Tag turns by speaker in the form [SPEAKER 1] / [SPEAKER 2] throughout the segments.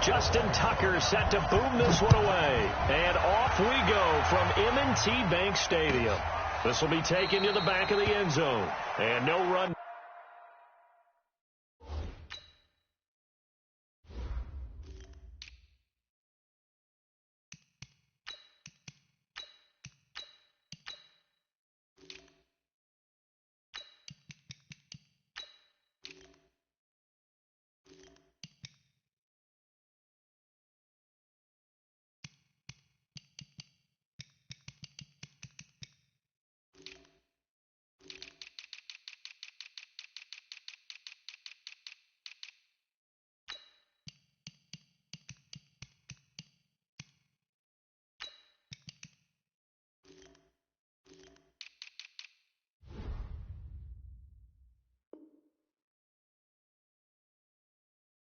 [SPEAKER 1] Justin Tucker set to boom this one away. And off we go from M&T Bank Stadium. This will be taken to the back of the end zone. And no run.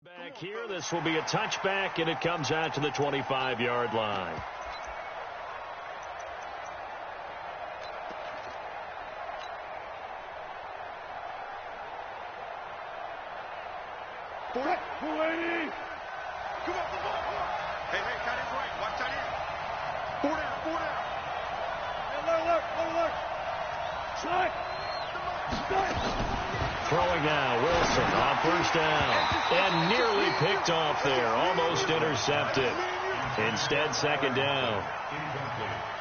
[SPEAKER 1] Back here, this will be a touchback, and it comes out to the 25-yard line.
[SPEAKER 2] Hey, tight end's right. Watch tight end. 4 down.
[SPEAKER 1] Throwing now, Wilson on first down. And nearly picked off there. Almost intercepted. Instead, second down.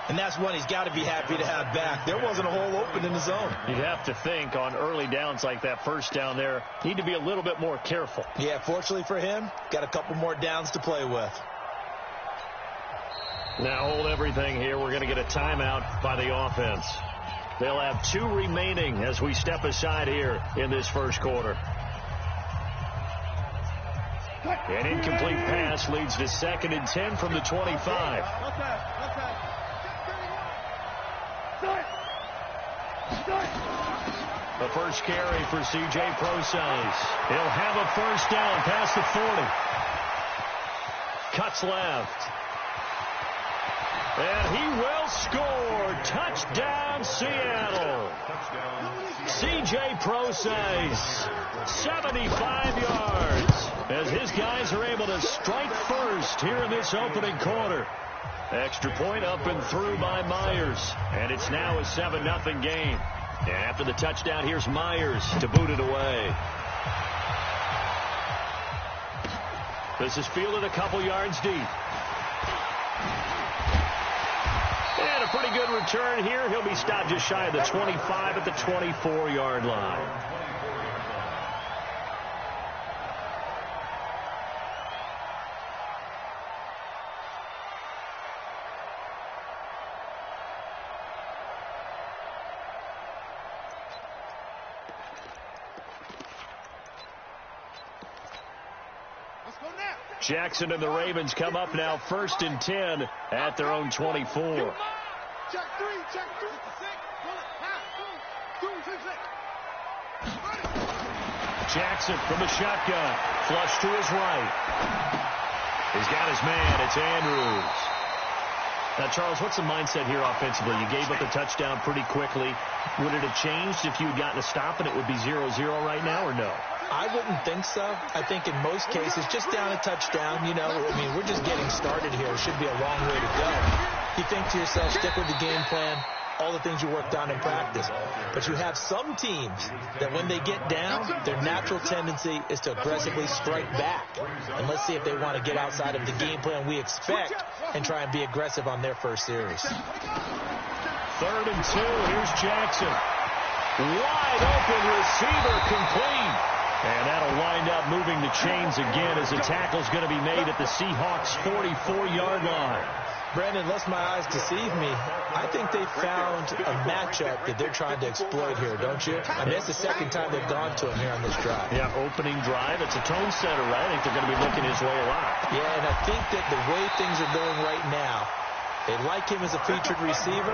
[SPEAKER 3] And that's one he's got to be happy to have back. There wasn't a hole open in the zone.
[SPEAKER 1] You'd have to think on early downs like that first down there, need to be a little bit more careful.
[SPEAKER 3] Yeah, fortunately for him, got a couple more downs to play with.
[SPEAKER 1] Now hold everything here. We're going to get a timeout by the offense. They'll have 2 remaining as we step aside here in this first quarter. An incomplete pass leads to 2nd and 10 from the 25. The first carry for C.J. Procise. He'll have a first down past the 40. Cuts left. And he will score. Touchdown, Seattle. C.J. Procise, 75 yards, as his guys are able to strike first here in this opening quarter. Extra point up and through by Myers. And it's now a 7-0 game. And after the touchdown, here's Myers to boot it away. This is fielded a couple yards deep. And a pretty good return here. He'll be stopped just shy of the 25 at the 24-yard line. Jackson and the Ravens come up now 1st and 10 at their own 24. Jackson from the shotgun. Flush to his right. He's got his man. It's Andrews. Now, Charles, what's the mindset here offensively? You gave up the touchdown pretty quickly. Would it have changed if you had gotten a stop and it would be 0-0 right now, or no?
[SPEAKER 3] I wouldn't think so. I think in most cases, just down a touchdown, you know, I mean, we're just getting started here. It should be a long way to go. You think to yourself, stick with the game plan, all the things you worked on in practice. But you have some teams that when they get down, their natural tendency is to aggressively strike back. And let's see if they want to get outside of the game plan we expect and try and be aggressive on their first series.
[SPEAKER 1] 3rd and 2. Here's Jackson. Wide open receiver, complete. And that'll wind up moving the chains again as the tackle's going to be made at the Seahawks' 44-yard line.
[SPEAKER 3] Brandon, lest my eyes deceive me, I think they found a matchup that they're trying to exploit here, don't you? I mean, that's the second time they've gone to him here on this drive.
[SPEAKER 1] Yeah, opening drive. It's a tone setter, right? I think they're going to be looking his way a lot.
[SPEAKER 3] Yeah, and I think that the way things are going right now, they like him as a featured receiver.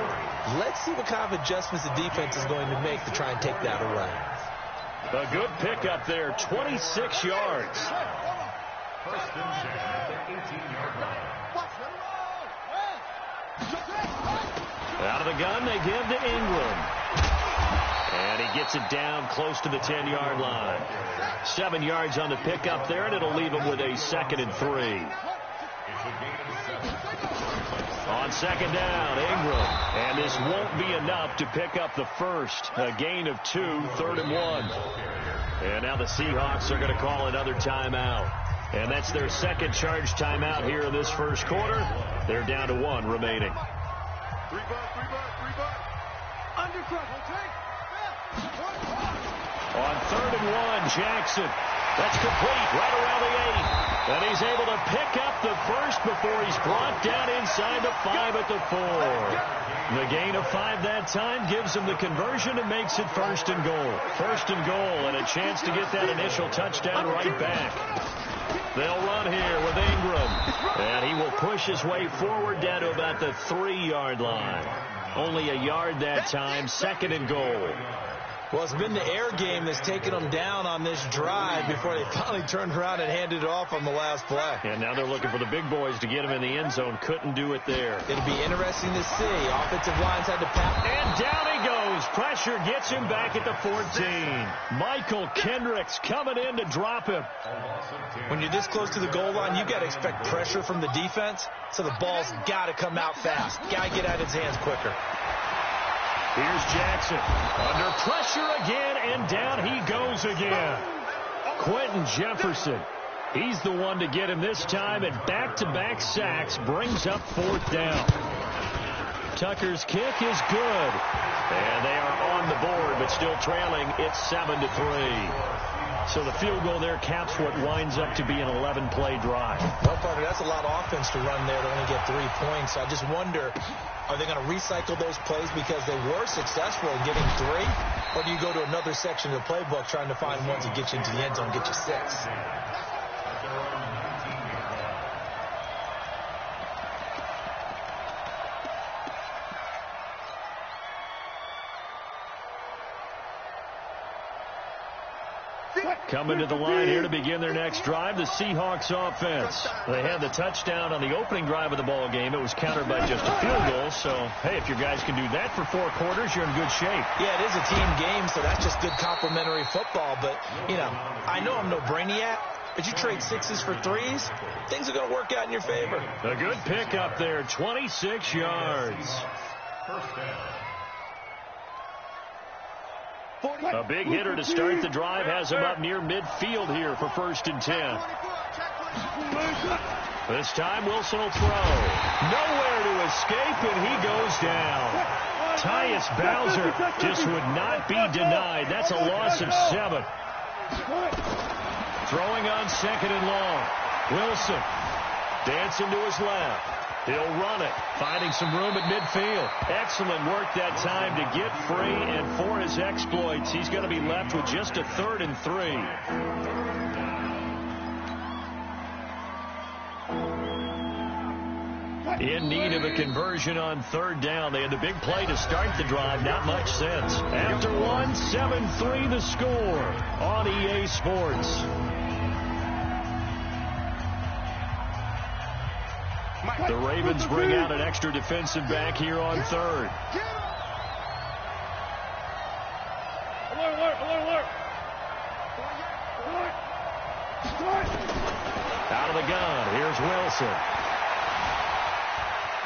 [SPEAKER 3] Let's see what kind of adjustments the defense is going to make to try and take that away.
[SPEAKER 1] A good pickup there, 26 yards. Out of the gun, they give to Ingram. And he gets it down close to the 10-yard line. 7 yards on the pickup there, and it'll leave him with a 2nd and 3. On 2nd down, Ingram. And this won't be enough to pick up the first. A gain of 2, 3rd and 1. And now the Seahawks are going to call another timeout. And that's their 2nd charge timeout here in this first quarter. They're down to 1 remaining.
[SPEAKER 2] 3 butt. Undercut.
[SPEAKER 1] On 3rd and 1, Jackson. That's complete right around the 8. And he's able to pick up the first before he's brought down inside the 5 at the 4. The gain of 5 that time gives him the conversion and makes it 1st and goal. 1st and goal and a chance to get that initial touchdown right back. They'll run here with Ingram. And he will push his way forward down to about the 3-yard line. Only a yard that time, 2nd and goal.
[SPEAKER 3] Well, it's been the air game that's taken them down on this drive before they finally turned around and handed it off on the last play.
[SPEAKER 1] And now they're looking for the big boys to get him in the end zone. Couldn't do it there.
[SPEAKER 3] It'll be interesting to see. Offensive lines had to pass.
[SPEAKER 1] And down he goes. Pressure gets him back at the 14. Michael Kendricks coming in to drop him.
[SPEAKER 3] When you're this close to the goal line, you've got to expect pressure from the defense. So the ball's got to come out fast. Got to get out of his hands quicker.
[SPEAKER 1] Here's Jackson. Under pressure again, and down he goes again. Quentin Jefferson. He's the one to get him this time, and back-to-back sacks brings up 4th down. Tucker's kick is good. And they are on the board, but still trailing. It's 7-3. So the field goal there caps what winds up to be an 11-play drive.
[SPEAKER 3] Well, Parker, that's a lot of offense to run there to only get 3 points. I just wonder, are they going to recycle those plays because they were successful in getting 3? Or do you go to another section of the playbook trying to find ones that get you into the end zone and get you 6?
[SPEAKER 1] Coming to the line here to begin their next drive, the Seahawks offense. They had the touchdown on the opening drive of the ball game. It was countered by just a field goal. So, hey, if your guys can do that for 4 quarters, you're in good shape.
[SPEAKER 3] Yeah, it is a team game, so that's just good complimentary football. But, you know, I know I'm no brainiac, but you trade 6s for 3s, things are going to work out in your favor.
[SPEAKER 1] A good pick up there, 26 yards. A big hitter to start the drive has him up near midfield here for 1st and 10. This time Wilson will throw. Nowhere to escape, and he goes down. Tyus Bowser just would not be denied. That's a loss of 7. Throwing on 2nd and long. Wilson dancing to his left. He'll run it, finding some room at midfield. Excellent work that time to get free, and for his exploits, he's going to be left with just a 3rd and 3. In need of a conversion on 3rd down. They had the big play to start the drive. Not much sense. After 1, 7-3 the score on EA Sports. The Ravens bring out an extra defensive back here on 3rd. Out of the gun. Here's Wilson.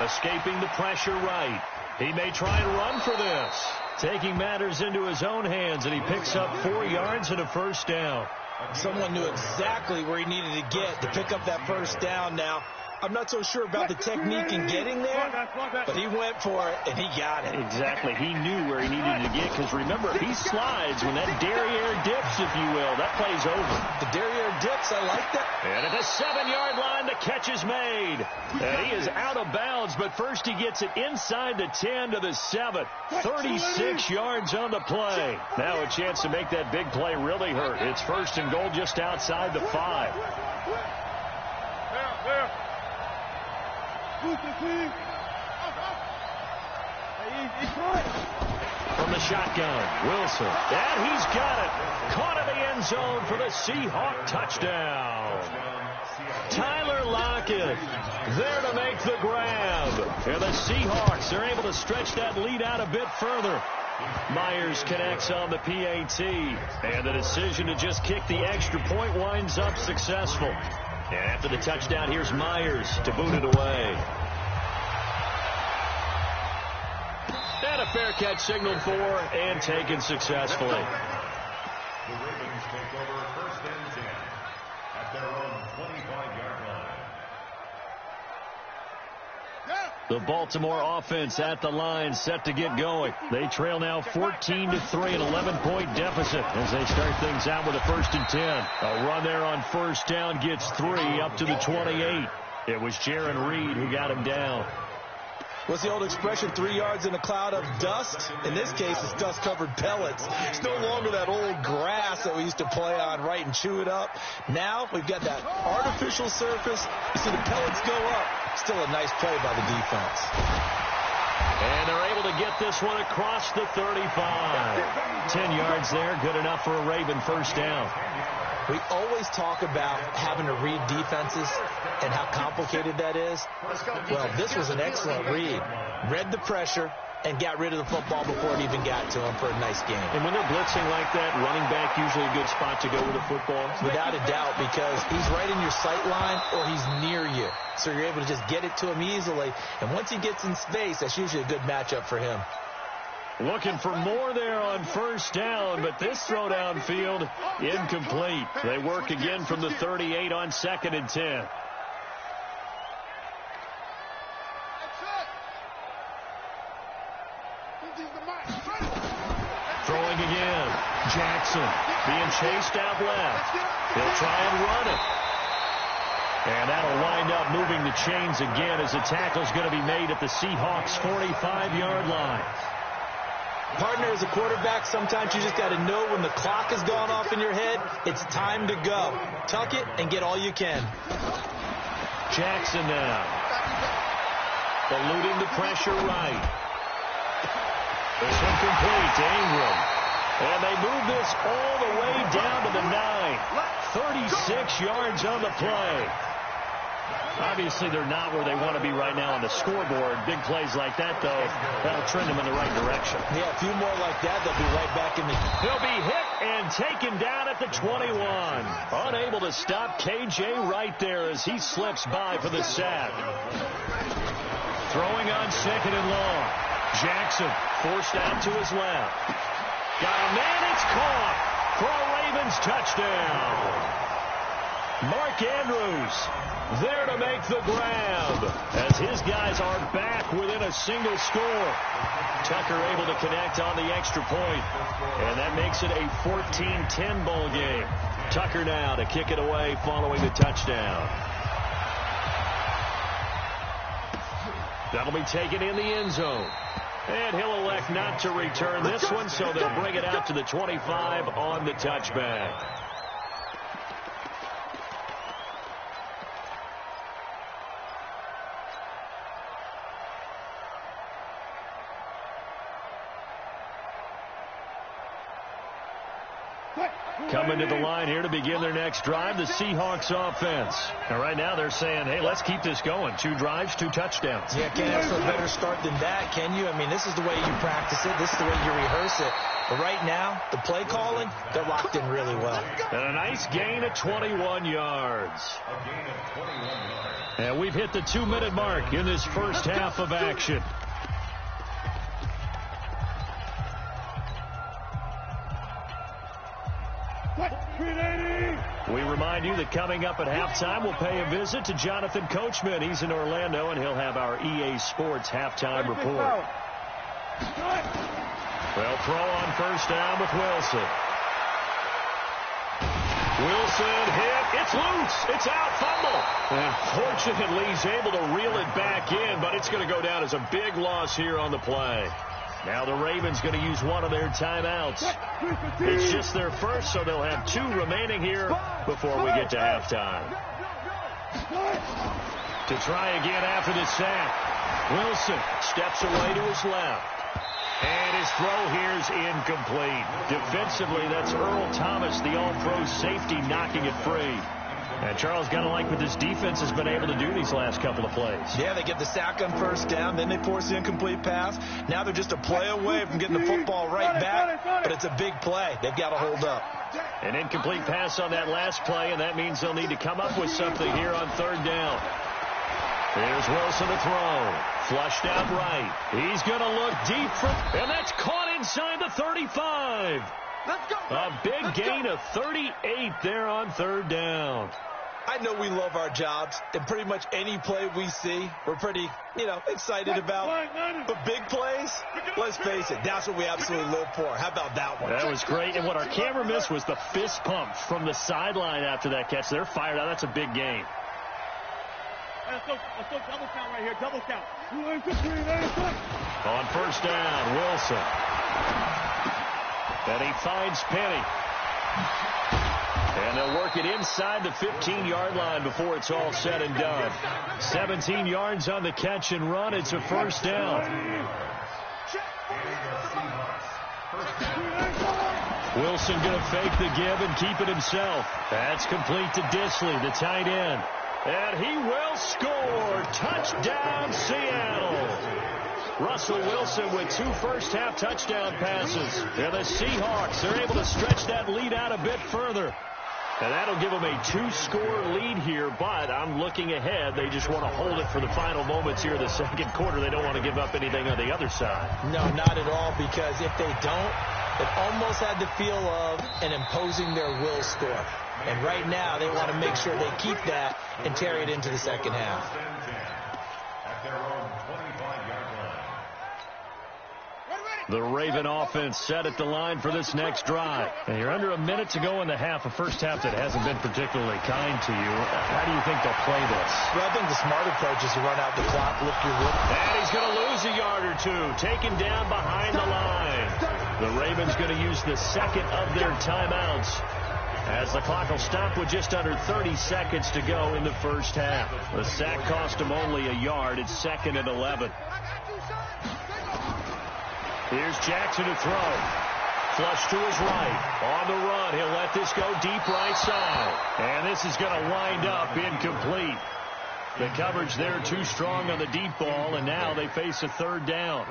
[SPEAKER 1] Escaping the pressure right. He may try and run for this. Taking matters into his own hands, and he picks up 4 yards and a 1st down.
[SPEAKER 3] Someone knew exactly where he needed to get to pick up that 1st down now. I'm not so sure about the technique in getting there, but he went for it, and he got it.
[SPEAKER 1] Exactly. He knew where he needed to get, because remember, if he slides, when that derriere dips, if you will, that play's over.
[SPEAKER 3] The derriere dips, I like that.
[SPEAKER 1] And at the 7-yard line, the catch is made. And he is out of bounds, but first he gets it inside the 10 to the 7. 36 yards on the play. Now a chance to make that big play really hurt. It's 1st and goal just outside the 5. From the shotgun, Wilson. And he's got it. Caught in the end zone for the Seahawk touchdown. Tyler Lockett there to make the grab. And the Seahawks are able to stretch that lead out a bit further. Myers connects on the PAT, and the decision to just kick the extra point winds up successful. And after the touchdown, here's Myers to boot it away. And a fair catch signaled for and taken successfully.
[SPEAKER 4] The Ravens take over 1st and 10 at their own 25-yard line.
[SPEAKER 1] The Baltimore offense at the line, set to get going. They trail now 14-3, an 11-point deficit as they start things out with a 1st and 10. A run there on 1st down gets 3 up to the 28. It was Jaron Reed who got him down.
[SPEAKER 3] What's the old expression, 3 yards in a cloud of dust? In this case, it's dust-covered pellets. It's no longer that old grass that we used to play on, right, and chew it up. Now we've got that artificial surface. You see the pellets go up. Still a nice play by the defense.
[SPEAKER 1] And they're able to get this one across the 35. 10 yards there, good enough for a Raven 1st down.
[SPEAKER 3] We always talk about having to read defenses and how complicated that is. Well, this was an excellent read. Read the pressure and got rid of the football before it even got to him for a nice game.
[SPEAKER 1] And when they're blitzing like that, running back usually a good spot to go with the football?
[SPEAKER 3] Without a doubt, because he's right in your sight line or he's near you. So you're able to just get it to him easily. And once he gets in space, that's usually a good matchup for him.
[SPEAKER 1] Looking for more there on 1st down, but this throw downfield, incomplete. They work again from the 38 on 2nd and 10. Throwing again. Jackson being chased out left. He'll try and run it. And that'll wind up moving the chains again as the tackle's going to be made at the Seahawks' 45-yard line.
[SPEAKER 3] Partner, as a quarterback, sometimes you just got to know when the clock has gone off in your head, it's time to go. Tuck it and get all you can.
[SPEAKER 1] Jackson now. Eluding the pressure right. This one complete to Ingram. And they move this all the way down to the 9. 36 yards on the play. Obviously, they're not where they want to be right now on the scoreboard. Big plays like that, though, that'll trend them in the right direction.
[SPEAKER 3] Yeah, a few more like that, they'll be right back in the...
[SPEAKER 1] He'll be hit and taken down at the 21. Unable to stop KJ right there as he slips by for the sack. Throwing on 2nd and long. Jackson forced out to his left. Got a man, it's caught for a Ravens touchdown. Mark Andrews there to make the grab as his guys are back within a single score. Tucker able to connect on the extra point, and that makes it a 14-10 ball game. Tucker now to kick it away following the touchdown. That'll be taken in the end zone. And he'll elect not to return this one, so they'll bring it out to the 25 on the touchback. Coming to the line here to begin their next drive, the Seahawks offense. And right now they're saying, hey, let's keep this going. 2 drives, 2 touchdowns.
[SPEAKER 3] Yeah, can't have a better start than that, can you? I mean, this is the way you practice it. This is the way you rehearse it. But right now, the play calling, they're locked in really well.
[SPEAKER 1] And a nice gain of 21 yards. And we've hit the 2-minute mark in this first half of action. We remind you that coming up at halftime, we'll pay a visit to Jonathan Coachman. He's in Orlando, and he'll have our EA Sports halftime report. Well, throw on 1st down with Wilson. Wilson hit. It's loose. It's out. Fumble. And fortunately, he's able to reel it back in, but it's going to go down as a big loss here on the play. Now the Ravens going to use one of their timeouts. It's just their first, so they'll have 2 remaining here before we get to halftime. To try again after the sack. Wilson steps away to his left. And his throw here is incomplete. Defensively, that's Earl Thomas, the all-pro safety, knocking it free. And Charles, got to like what this defense has been able to do these last couple of plays.
[SPEAKER 3] Yeah, they get the sack on first down, then they force the incomplete pass. Now they're just a play away from getting the football right back, but it's a big play. They've got to hold up.
[SPEAKER 1] An incomplete pass on that last play, and that means they'll need to come up with something here on third down. Here's Wilson to throw. Flushed out right. He's going to look deep for, and that's caught inside the 35.
[SPEAKER 2] Let's go.
[SPEAKER 1] A big gain of 38 there on third down.
[SPEAKER 3] I know we love our jobs, and pretty much any play we see, we're pretty, excited about. But big plays, let's face it, that's what we absolutely live for. How about that one?
[SPEAKER 1] That was great, and what our camera missed was the fist pump from the sideline after that catch. They're fired out. That's a big gain.
[SPEAKER 2] Let's go double count right here, double count.
[SPEAKER 1] On first down, Wilson. And he finds Penny. And they'll work it inside the 15-yard line before it's all said and done. 17 yards on the catch and run. It's a first down. Wilson going to fake the give and keep it himself. That's complete to Disley, the tight end. And he will score. Touchdown, Seattle. Russell Wilson with 2 first-half touchdown passes. And the Seahawks are able to stretch that lead out a bit further. And that'll give them a 2-score lead here, but I'm looking ahead. They just want to hold it for the final moments here in the second quarter. They don't want to give up anything on the other side.
[SPEAKER 3] No, not at all, because if they don't, it almost had the feel of an imposing their will score. And right now, they want to make sure they keep that and carry it into the second half.
[SPEAKER 4] At their own 25-yard line.
[SPEAKER 1] The Raven offense set at the line for this next drive. And you're under a minute to go in the half, a first half that hasn't been particularly kind to you. How do you think they'll play this?
[SPEAKER 3] Well, I think the smart approach is to run out the clock, lift your whip.
[SPEAKER 1] And he's going to lose a yard or two, taken down behind the line. The Ravens going to use the second of their timeouts, as the clock will stop with just under 30 seconds to go in the first half. The sack cost him only a yard. It's 2nd and 11. Here's Jackson to throw. Flush to his right. On the run, he'll let this go deep right side. And this is going to wind up incomplete. The coverage there too strong on the deep ball, and now they face a third down.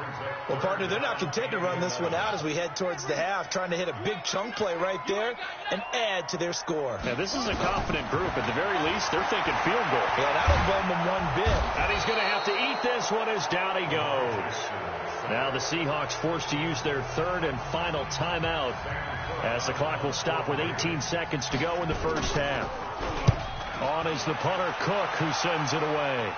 [SPEAKER 3] Well, partner, they're not content to run this one out as we head towards the half, trying to hit a big chunk play right there and add to their score.
[SPEAKER 1] Now, this is a confident group. At the very least, they're thinking field goal.
[SPEAKER 3] Yeah, and I don't blame them one bit.
[SPEAKER 1] And he's going to have to eat this one as down he goes. Now the Seahawks forced to use their third and final timeout, as the clock will stop with 18 seconds to go in the first half. On is the punter, Cook, who sends it away.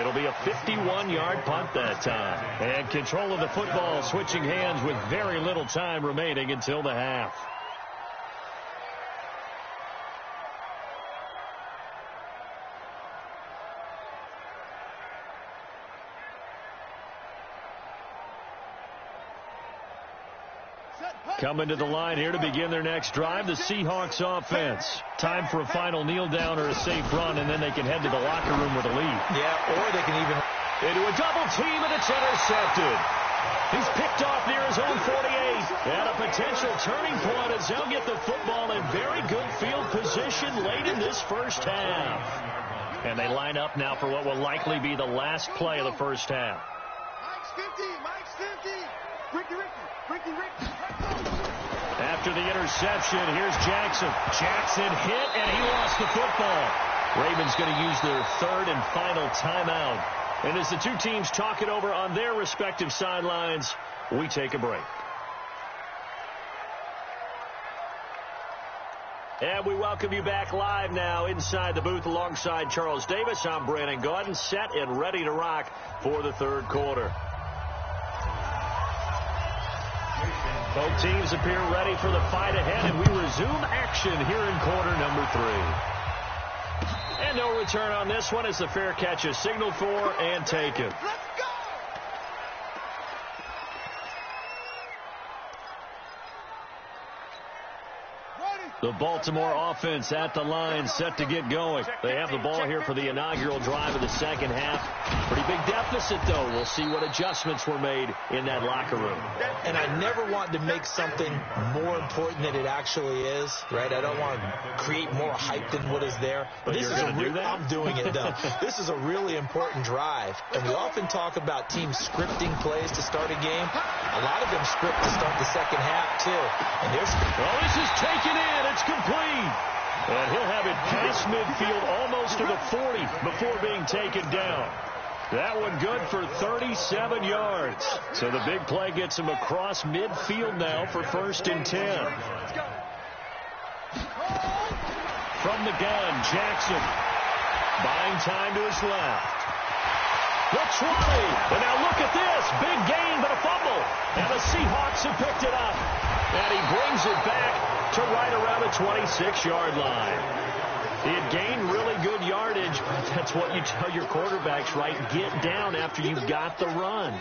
[SPEAKER 1] It'll be a 51-yard punt that time. And control of the football switching hands with very little time remaining until the half. Coming to the line here to begin their next drive, the Seahawks offense. Time for a final kneel down or a safe run, and then they can head to the locker room with a lead.
[SPEAKER 3] Yeah, or they can even
[SPEAKER 1] into a double team, and it's intercepted. He's picked off near his own 48. And a potential turning point as they'll get the football in very good field position late in this first half. And they line up now for what will likely be the last play of the first half.
[SPEAKER 2] Mike's 50. Ricky.
[SPEAKER 1] After the interception, here's Jackson. Jackson hit, and he lost the football. Ravens going to use their third and final timeout. And as the two teams talk it over on their respective sidelines, we take a break. And we welcome you back live now inside the booth alongside Charles Davis. I'm Brandon Gaudin, set and ready to rock for the third quarter. Both teams appear ready for the fight ahead, and we resume action here in quarter number 3. And no return on this one as the fair catch is signaled for and taken.
[SPEAKER 2] Let's go! Ready!
[SPEAKER 1] The Baltimore offense at the line, set to get going. They have the ball here for the inaugural drive of the second half. Pretty big deficit, though. We'll see what adjustments were made in that locker room.
[SPEAKER 3] And I never want to make something more important than it actually is, right? I don't want to create more hype than what is there.
[SPEAKER 1] But
[SPEAKER 3] this is I'm doing it, though. This is a really important drive. And we often talk about teams scripting plays to start a game. A lot of them script to start the second half, too. And
[SPEAKER 1] well, this is taken in. It's complete. And he'll have it past midfield almost to the 40 before being taken down. That one good for 37 yards. So the big play gets him across midfield now for 1st and 10. From the gun, Jackson. Buying time to his left. The 20. And now look at this. Big gain, but a fumble. And the Seahawks have picked it up. And he brings it back to right around the 26-yard line. He had gained really good yardage. That's what you tell your quarterbacks, right? Get down after you've got the run.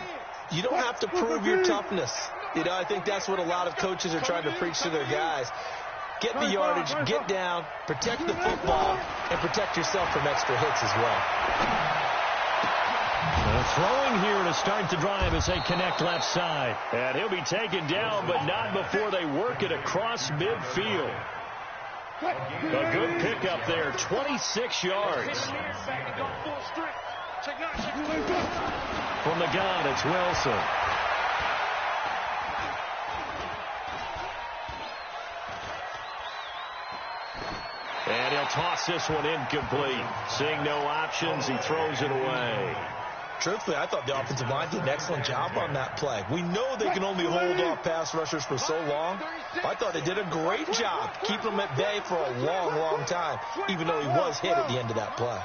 [SPEAKER 3] You don't have to prove your toughness. You know, I think that's what a lot of coaches are trying to preach to their guys. Get the yardage, get down, protect the football, and protect yourself from extra hits as well.
[SPEAKER 1] Throwing here to start the drive as they connect left side. And he'll be taken down, but not before they work it across midfield. A good pickup there, 26 yards. From the gun, it's Wilson. And he'll toss this one incomplete. Seeing no options, he throws it away.
[SPEAKER 3] Truthfully, I thought the offensive line did an excellent job on that play. We know they can only hold off pass rushers for so long. I thought they did a great job keeping them at bay for a long, long time, even though he was hit at the end of that play.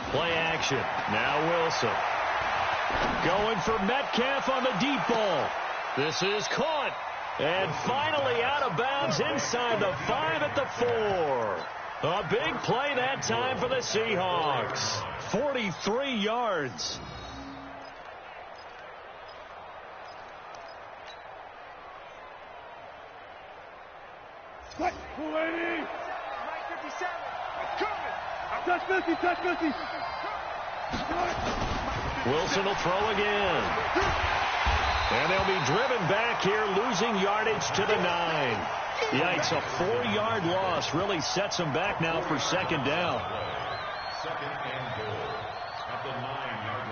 [SPEAKER 1] Play action. Now Wilson. Going for Metcalf on the deep ball. This is caught. And finally out of bounds inside the 5 at the 4. A big play that time for the Seahawks. 43 yards.
[SPEAKER 2] Touch 50, touch 50.
[SPEAKER 1] Wilson will throw again. And they'll be driven back here, losing yardage to the 9. Yikes, a 4-yard loss really sets them back now for second down.
[SPEAKER 4] Second and goal at the 9-yard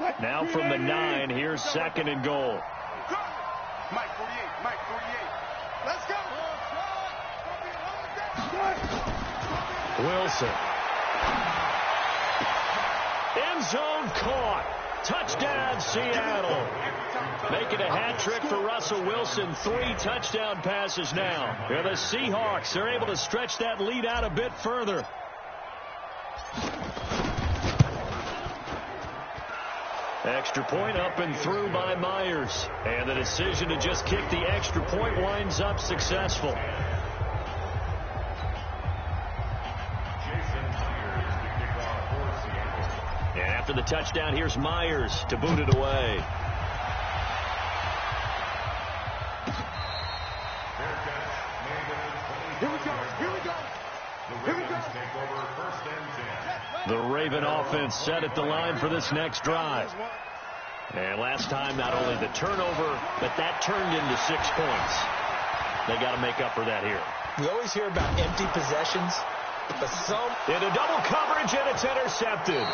[SPEAKER 4] line.
[SPEAKER 1] Now from the 9, here's second and goal.
[SPEAKER 2] Mike 48, Mike 48. Let's go.
[SPEAKER 1] Wilson. End zone caught. Touchdown, Seattle. Making a hat trick for Russell Wilson. 3 touchdown passes now. And the Seahawks are able to stretch that lead out a bit further. Extra point up and through by Myers. And the decision to just kick the extra point winds up successful. And after the touchdown, here's Myers to boot it away. The Raven offense set at the line for this next drive. And last time, not only the turnover, but that turned into 6 points. They got to make up for that here.
[SPEAKER 3] We always hear about empty possessions, but some...
[SPEAKER 1] Into double coverage, and it's intercepted.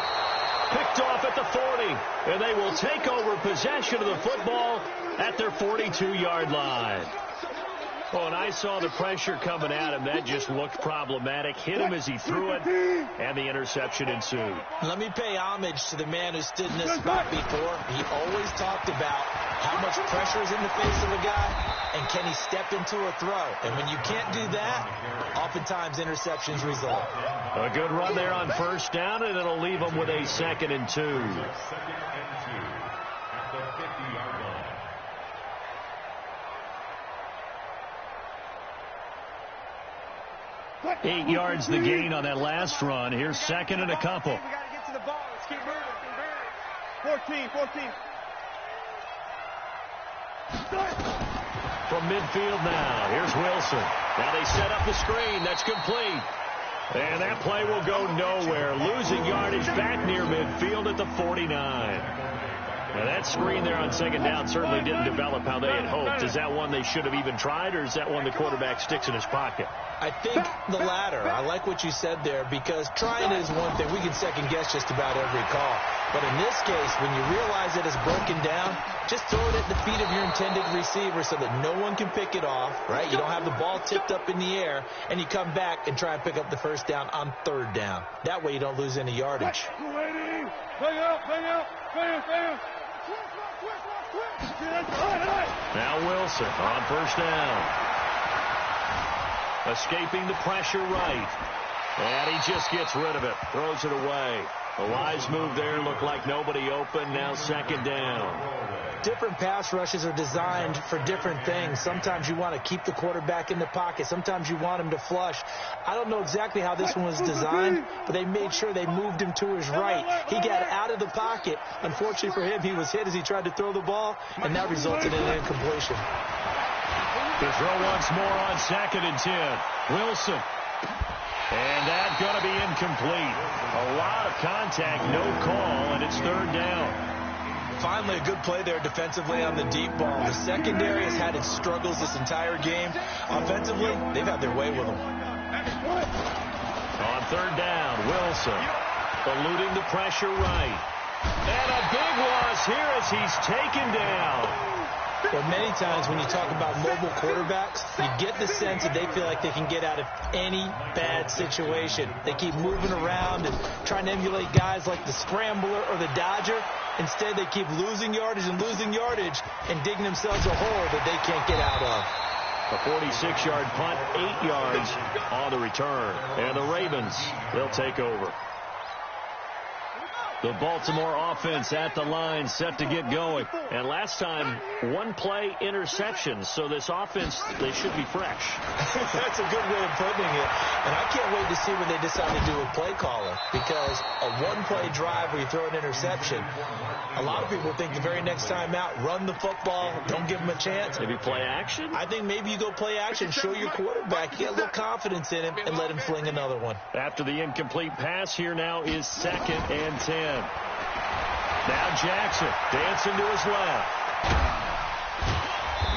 [SPEAKER 1] Picked off at the 40, and they will take over possession of the football at their 42-yard line. Well, and I saw the pressure coming at him. That just looked problematic. Hit him as he threw it, and the interception ensued.
[SPEAKER 3] Let me pay homage to the man who stood in this spot before. He always talked about how much pressure is in the face of a guy, and can he step into a throw. And when you can't do that, oftentimes interceptions result.
[SPEAKER 1] A good run there on first down, and it'll leave them with a 2nd and 2.
[SPEAKER 4] 2nd and 2 at the 50-yard line.
[SPEAKER 1] 8 yards the gain on that last run. Here's 2nd and a couple.
[SPEAKER 2] We got to get to the ball. Let's keep moving. 14.
[SPEAKER 1] From midfield now, here's Wilson. Now they set up the screen. That's complete. And that play will go nowhere. Losing yardage back near midfield at the 49. Now that screen there on second down certainly didn't develop how they had hoped. Is that one they should have even tried, or is that one the quarterback sticks in his pocket?
[SPEAKER 3] I think the latter. I like what you said there, because trying is one thing. We can second guess just about every call. But in this case, when you realize it is broken down, just throw it at the feet of your intended receiver so that no one can pick it off, right? You don't have the ball tipped up in the air, and you come back and try and pick up the first down on third down. That way you don't lose any yardage.
[SPEAKER 1] Now Wilson on first down. Escaping the pressure right. And he just gets rid of it. Throws it away. A wise move there. Looked like nobody open. Now second down.
[SPEAKER 3] Different pass rushes are designed for different things. Sometimes you want to keep the quarterback in the pocket. Sometimes you want him to flush. I don't know exactly how this one was designed, but they made sure they moved him to his right. He got out of the pocket. Unfortunately for him, he was hit as he tried to throw the ball, and that resulted in an incompletion.
[SPEAKER 1] The throw once more on second and 10. Wilson. And that's going to be incomplete. A lot of contact, no call, and it's third down.
[SPEAKER 3] Finally, a good play there defensively on the deep ball. The secondary has had its struggles this entire game. Offensively, they've had their way with them.
[SPEAKER 1] On third down, Wilson eluding the pressure right. And a big loss here as he's taken down.
[SPEAKER 3] But many times when you talk about mobile quarterbacks, you get the sense that they feel like they can get out of any bad situation. They keep moving around and trying to emulate guys like the scrambler or the dodger. Instead, they keep losing yardage and digging themselves a hole that they can't get out of.
[SPEAKER 1] A 46-yard punt, 8 yards on the return. And the Ravens, they'll take over. The Baltimore offense at the line, set to get going. And last time, one play interception. So this offense, they should be fresh.
[SPEAKER 3] That's a good way of putting it. And I can't wait to see what they decide to do with play calling. Because a one-play drive where you throw an interception, a lot of people think the very next time out, run the football, don't give them a chance.
[SPEAKER 1] Maybe play action?
[SPEAKER 3] I think maybe you go play action, show your quarterback, get a little confidence in him, and let him fling another one.
[SPEAKER 1] After the incomplete pass, here now is second and 10. Now Jackson dancing to his left.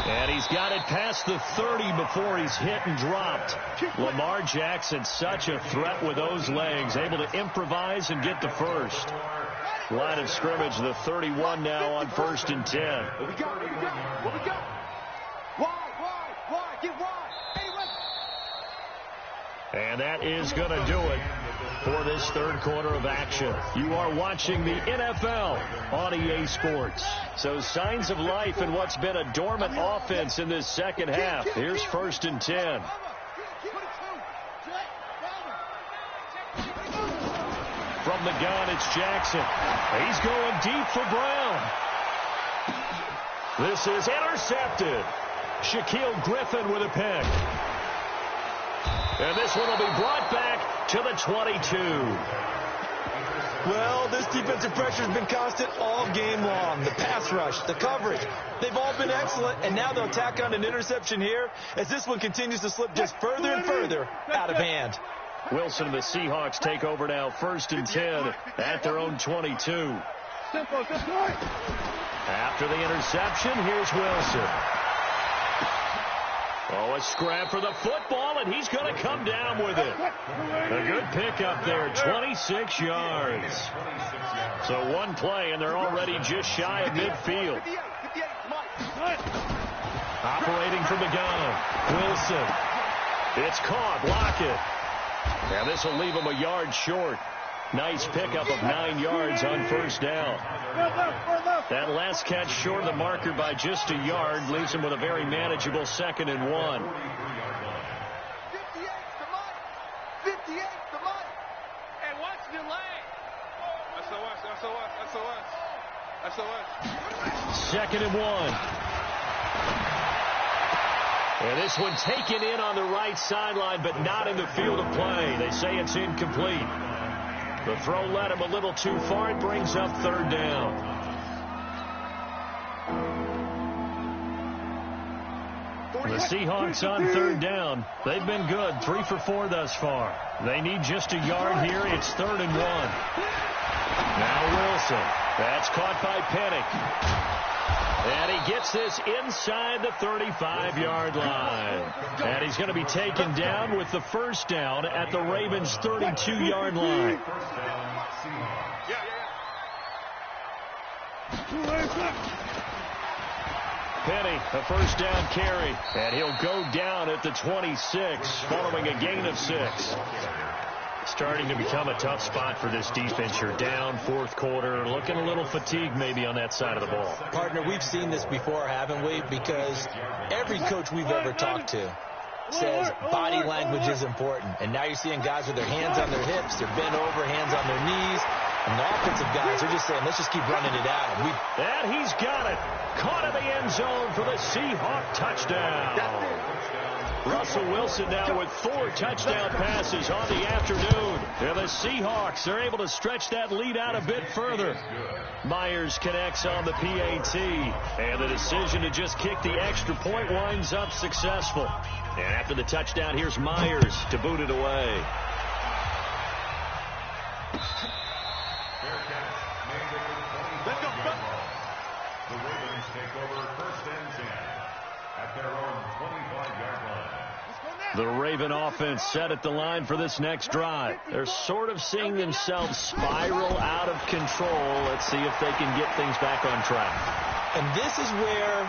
[SPEAKER 1] And he's got it past the 30 before he's hit and dropped. Lamar Jackson, such a threat with those legs, able to improvise and get the first. Line of scrimmage, the 31 now on first and 10.
[SPEAKER 2] What we got? Wide, get wide.
[SPEAKER 1] And that is going to do it for this third quarter of action. You are watching the NFL on EA Sports. So signs of life in what's been a dormant offense in this second half. Here's first and 10. From the gun, it's Jackson. He's going deep for Brown. This is intercepted. Shaquille Griffin with a pick. And this one will be brought back to the 22.
[SPEAKER 3] Well, this defensive pressure has been constant all game long. The pass rush, the coverage, they've all been excellent, and now they'll tack on an interception here as this one continues to slip just further and further out of hand.
[SPEAKER 1] Wilson and the Seahawks take over now, first and 10 at their own 22. After the interception, here's Wilson. Oh, a scrap for the football, and he's going to come down with it. A good pickup there, 26 yards. So one play, and they're already just shy of midfield. Operating from the gun, Wilson. It's caught, Lockett. And this will leave him a yard short. Nice pickup of 9 yards on first down. That last catch short of the marker by just a yard leaves him with a very manageable 2nd and 1.
[SPEAKER 2] 58 to Mike. And watch the leg. SOS.
[SPEAKER 1] 2nd and 1. And this one taken in on the right sideline, but not in the field of play. They say it's incomplete. The throw led him a little too far. It brings up third down. Seahawks on third down. They've been good, 3 for 4 thus far. They need just a yard here. It's 3rd and 1. Now Wilson. That's caught by Pennick. And he gets this inside the 35-yard line. And he's going to be taken down with the first down at the Ravens' 32-yard line. Penny, a first down carry, and he'll go down at the 26 following a gain of 6. Starting to become a tough spot for this defense. You're down 4th quarter, looking a little fatigued maybe on that side of the ball.
[SPEAKER 3] Partner, we've seen this before, haven't we? Because every coach we've ever talked to says body language is important. And now you're seeing guys with their hands on their hips, they're bent over, hands on their knees. And the offensive guys are just saying, let's just keep running it out.
[SPEAKER 1] And he's got it. Caught in the end zone for the Seahawk touchdown. Russell Wilson now with 4 touchdown passes on the afternoon. And the Seahawks are able to stretch that lead out a bit further. Myers connects on the PAT. And the decision to just kick the extra point winds up successful. And after the touchdown, here's Myers to boot it away.
[SPEAKER 4] The Ravens take over 1st and 10 at their own 25-yard line.
[SPEAKER 1] The Raven offense set at the line for this next drive. They're sort of seeing themselves spiral out of control. Let's see if they can get things back on track.
[SPEAKER 3] And this is where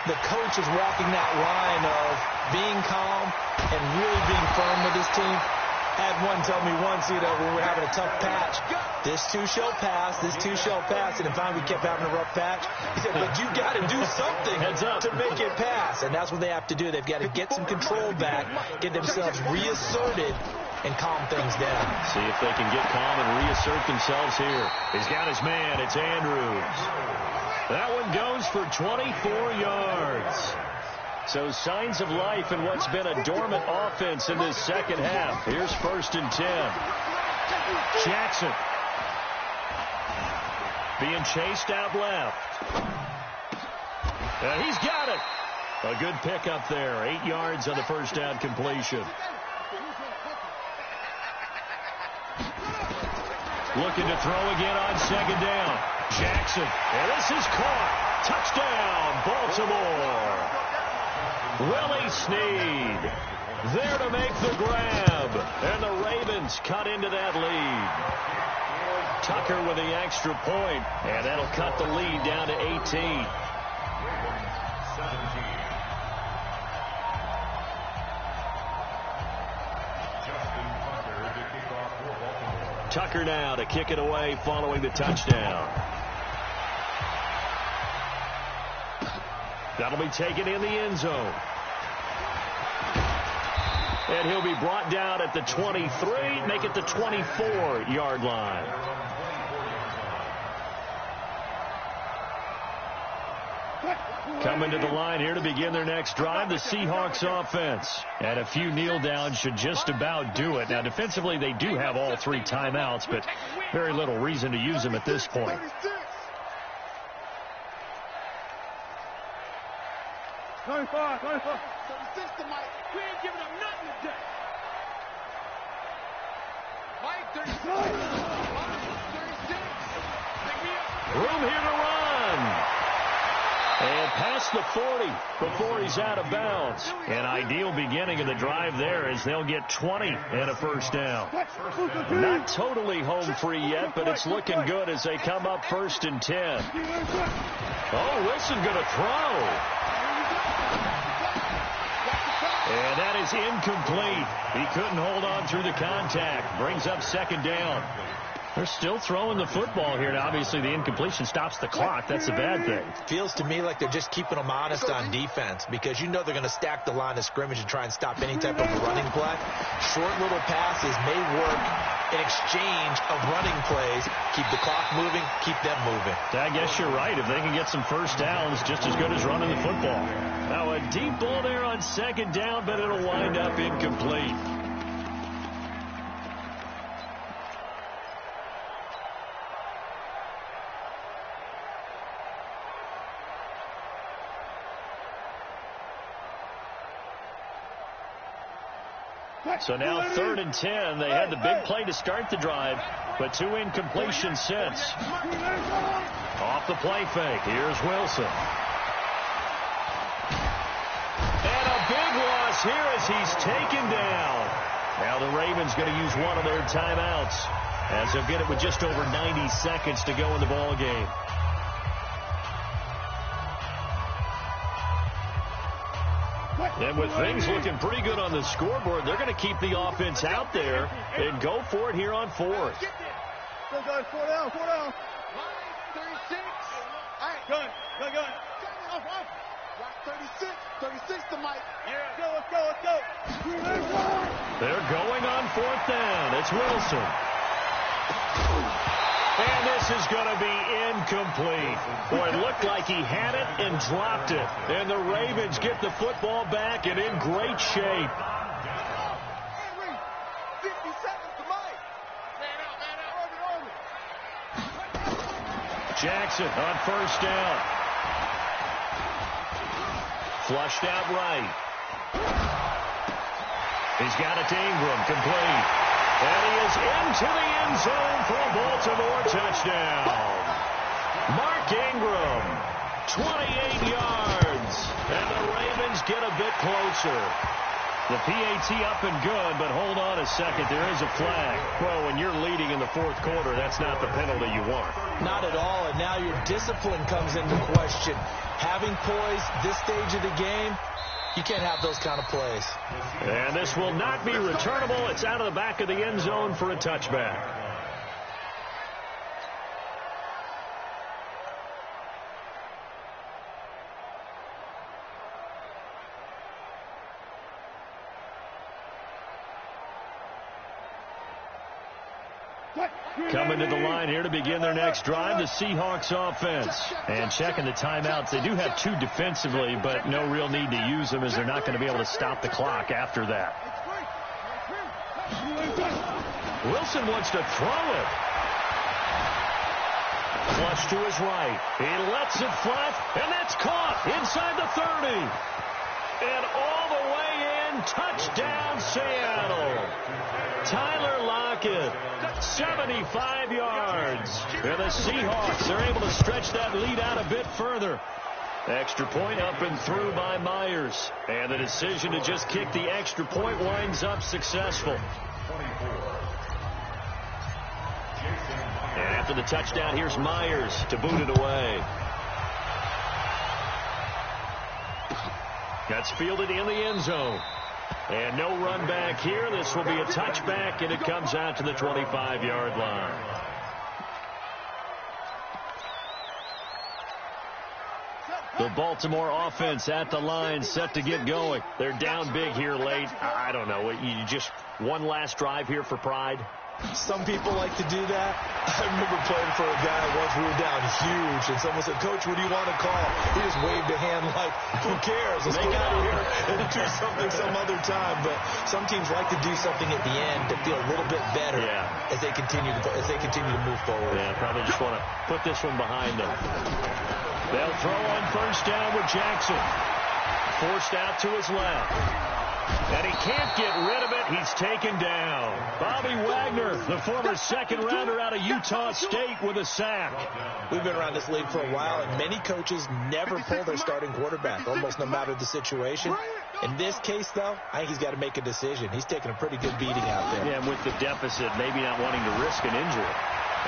[SPEAKER 3] the coach is walking that line of being calm and really being firm with his team. Had one tell me once, when we were having a tough patch, this too shall pass, this too shall pass. And finally we kept having a rough patch. He said, but you got to do something to make it pass. And that's what they have to do. They've got to get some control back, get themselves reasserted, and calm things down.
[SPEAKER 1] See if they can get calm and reassert themselves here. He's got his man. It's Andrews. That one goes for 24 yards. So signs of life in what's been a dormant offense in this second half. Here's 1st and 10. Jackson being chased out left. And he's got it. A good pickup there. 8 yards on the first down completion. Looking to throw again on 2nd down. Jackson. And this is caught. Touchdown, Baltimore. Willie Snead there to make the grab. And the Ravens cut into that lead. Tucker with the extra point, and that'll cut the lead down to 18. Tucker now to kick it away following the touchdown. That'll be taken in the end zone. And he'll be brought down at the 23, make it the 24-yard line. Coming to the line here to begin their next drive, the Seahawks offense. And a few kneel downs should just about do it. Now, defensively, they do have all 3 timeouts, but very little reason to use them at this point.
[SPEAKER 2] So the system, Mike, we ain't giving up nothing today. Mike, 36. Pick me up.
[SPEAKER 1] Room here to run. And past the 40 before he's out of bounds. An ideal beginning of the drive there as they'll get 20 and a first down. Not totally home free yet, but it's looking good as they come up 1st and 10. Oh, Wilson going to throw. And that is incomplete. He couldn't hold on through the contact. Brings up 2nd down. They're still throwing the football here. Now, obviously, the incompletion stops the clock. That's a bad thing.
[SPEAKER 3] Feels to me like they're just keeping them honest on defense because you know they're going to stack the line of scrimmage and try and stop any type of running play. Short little passes may work in exchange of running plays. Keep the clock moving, keep them moving.
[SPEAKER 1] I guess you're right. If they can get some first downs, just as good as running the football. Now, a deep ball there on 2nd down, but it'll wind up incomplete. So now 3rd and 10. They had the big play to start the drive, but 2 incompletions since. Off the play fake. Here's Wilson. And a big loss here as he's taken down. Now the Ravens going to use one of their timeouts, as they'll get it with just over 90 seconds to go in the ball game. And with things looking pretty good on the scoreboard, they're going to keep the offense out there and go for it here on 4th.
[SPEAKER 2] Go, guys. 4 down. 4 down. 36. All right. Gun. Off. 36 to Mike. Yeah. Let's go.
[SPEAKER 1] They're going on 4th down. It's Wilson. And this is going to be incomplete. Boy, it looked like he had it and dropped it. And the Ravens get the football back and in great shape.
[SPEAKER 2] 50 seconds to Mike. Man out.
[SPEAKER 1] Jackson on 1st down. Flushed out right. He's got it to Ingram, complete. And he is into the end zone for a Baltimore touchdown. Mark Ingram, 28 yards. And the Ravens get a bit closer. The PAT up and good, but hold on a second. There is a flag. Well, when you're leading in the 4th quarter, that's not the penalty you want.
[SPEAKER 3] Not at all, and now your discipline comes into question. Having poise this stage of the game, you can't have those kind of plays.
[SPEAKER 1] And this will not be returnable. It's out of the back of the end zone for a touchback. Coming to the line here to begin their next drive, the Seahawks offense. And checking the timeouts, they do have 2 defensively, but no real need to use them as they're not going to be able to stop the clock after that. Wilson wants to throw it. Flush to his right. He lets it fly, and that's caught inside the 30. And all the way in, touchdown Seattle. Tyler Lockett, 75 yards. And the Seahawks are able to stretch that lead out a bit further. Extra point up and through by Myers. And the decision to just kick the extra point winds up successful. And after the touchdown, here's Myers to boot it away. That's fielded in the end zone. And no run back here. This will be a touchback, and it comes out to the 25-yard line. The Baltimore offense at the line, set to get going. They're down big here late. I don't know. You just one last drive here for pride?
[SPEAKER 3] Some people like to do that. I remember playing for a guy once. We were down huge, and someone said, "Coach, what do you want to call?" He just waved a hand like, "Who cares? Let's get out of here and do something some other time." But some teams like to do something at the end to feel a little bit better as they continue to move forward.
[SPEAKER 1] Yeah, probably just want to put this one behind them. They'll throw on 1st down with Jackson. Forced out to his left. And he can't get rid of it. He's taken down. Bobby Wagner, the former 2nd rounder out of Utah State, with a sack.
[SPEAKER 3] We've been around this league for a while, and many coaches never pull their starting quarterback, almost no matter the situation. In this case, though, I think he's got to make a decision. He's taking a pretty good beating out there.
[SPEAKER 1] Yeah, and with the deficit, maybe not wanting to risk an injury.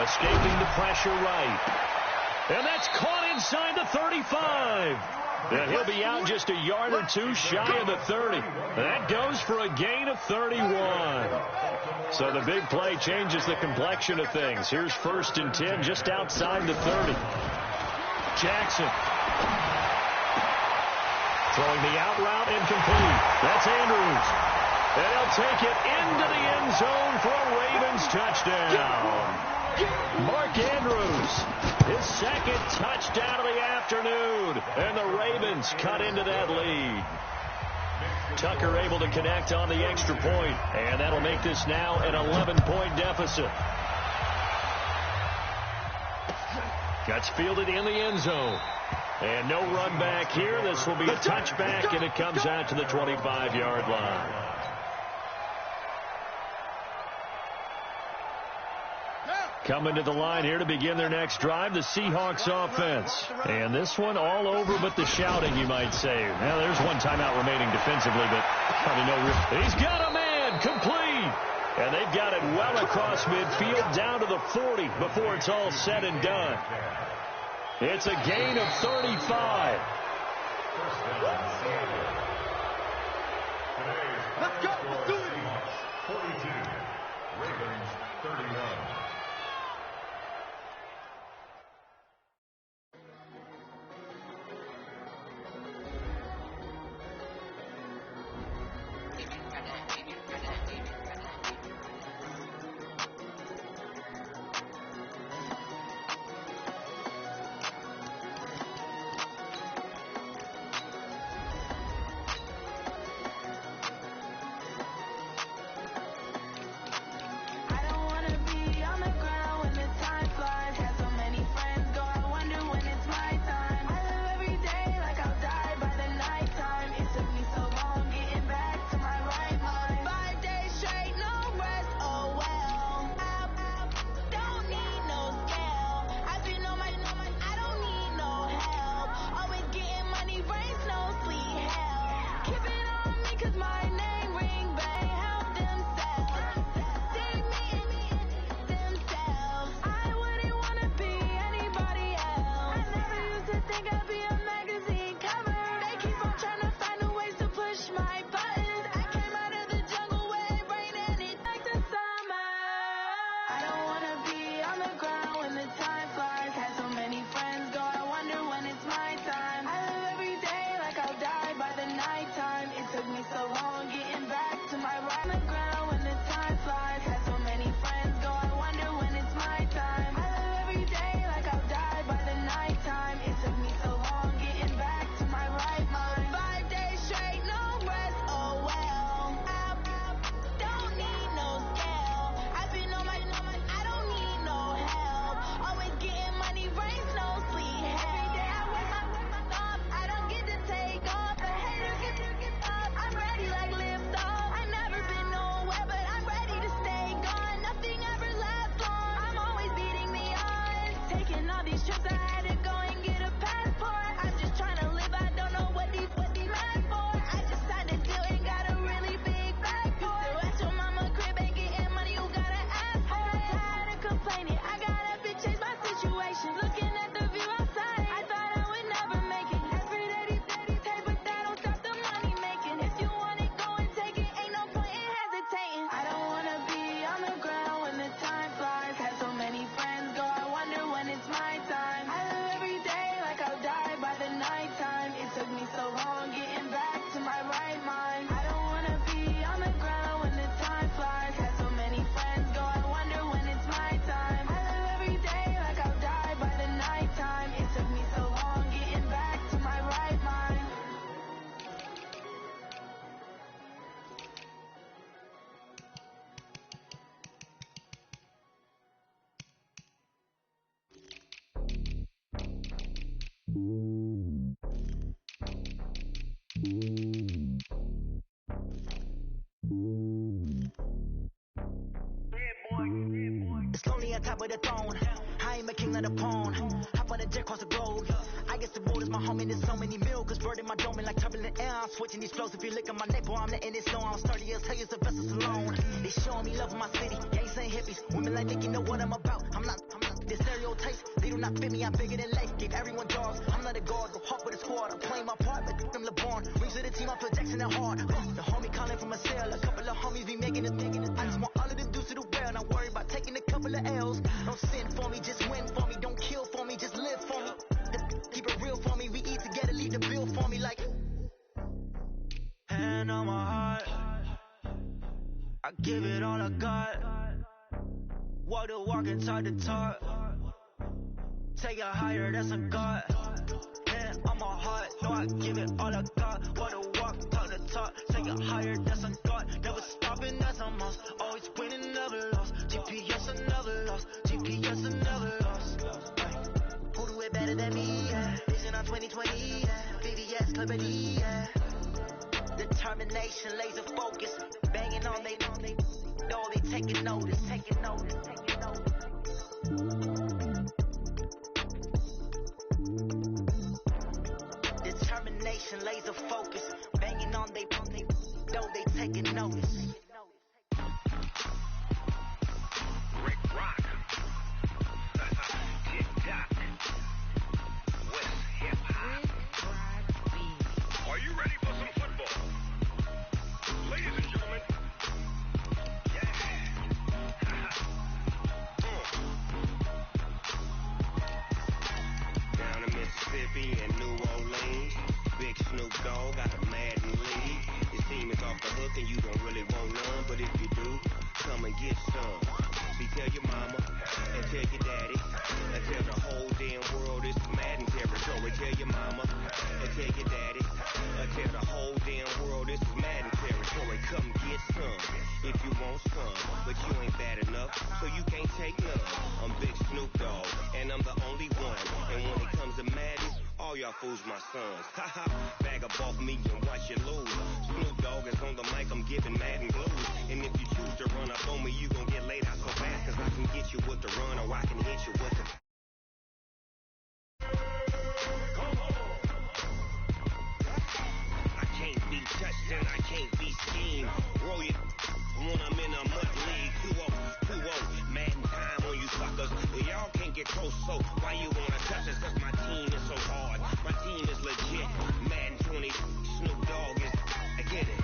[SPEAKER 1] Escaping the pressure right. And that's caught inside the 35. And he'll be out just a yard or 2 shy of the 30. That goes for a gain of 31. So the big play changes the complexion of things. Here's 1st and 10 just outside the 30. Jackson. Throwing the out route incomplete. That's Andrews. And he'll take it into the end zone for a Ravens touchdown. Mark Andrews, his 2nd touchdown of the afternoon, and the Ravens cut into that lead. Tucker able to connect on the extra point, and that'll make this now an 11-point deficit. Gets fielded in the end zone. And no run back here. This will be a touchback, and it comes out to the 25-yard line. Coming to the line here to begin their next drive, the Seahawks offense. And this one all over but the shouting, you might say. Now, there's one timeout remaining defensively, but probably no real. He's got a man, complete. And they've got it well across midfield down to the 40 before it's all said and done. It's a gain of 35.
[SPEAKER 2] Let's go. Let's do it.
[SPEAKER 4] 42. Ravens 31.
[SPEAKER 5] It's lonely on top of the throne. I am a king of the pawn. Hop on a jet across the globe. I guess the world is my home and there's so many milkers bird in my dome and like turbulent air. I'm switching these flows. If you look at my neck, boy, I'm letting it slow. I'm sturdy as hell as the vessels alone. They showing me love in my city. Gangs and hippies. Women like think you know what I'm about. I'm not the stereotypes. They do not fit me. I'm bigger than life. Give everyone dogs. I'm not a guard. Go hawk with a squad. I'm playing my part. But them LeBron. Rings to the team. I feel Jackson and hard. The homie calling from a cell. A couple of homies be making it. I just want all of them dudes to the well. Not worry about taking a couple of L's. Don't sin for me. Just win for me. Don't kill for me. Just live for me. Keep it real for me. We eat together. Leave the bill for me like. Hand on my heart. I give it all I got. Walk the walk and talk the talk. Take it higher, that's a God. Hand on my heart, no, I give it all I got. Walk the walk, talk the talk. Take it higher, that's a God. Never stopping, that's a must. Always winning, never lost. GPS, I never lost. GPS, I never lost. Who do it better than me? Yeah. Vision on 2020, yeah. VVS, Clippity, yeah. Determination, laser focus. Banging on they know they taking notice, taking notice, taking notice. concentration, laser focus. Banging on they though they taking notice.
[SPEAKER 6] Rick Rock. Tick-tock. West hip-hop. Are you ready for some football? Ladies and gentlemen. Yeah. Down in Mississippi and New Orleans, Big Snoop Dogg got a Madden league. Your team is off the hook and you don't really want none, but if you do, come and get some. See, tell your mama and tell your daddy and tell the whole damn world this is Madden territory. Tell your mama and tell your daddy and tell the whole damn world this is Madden territory. Come get some if you want some, but you ain't bad enough, so you can't take none. I'm Big Snoop Dogg and I'm the only one. And when it comes to Madden, all y'all fools my sons. Haha, bag up off me and watch you lose. Snoop Dogg is on the mic, I'm giving Madden blues. And if you choose to run up on me, you gon' get laid out so fast, cause I can get you with the run or I can hit you with the... I can't be touched and I can't be schemed. Roll it when I'm in a mud league. 2-0, Madden time on you suckers. Y'all can't get close, so why you wanna touch us? Cause my team is so hard. My team is legit. Madden 20, Snoop Dogg is... I get it.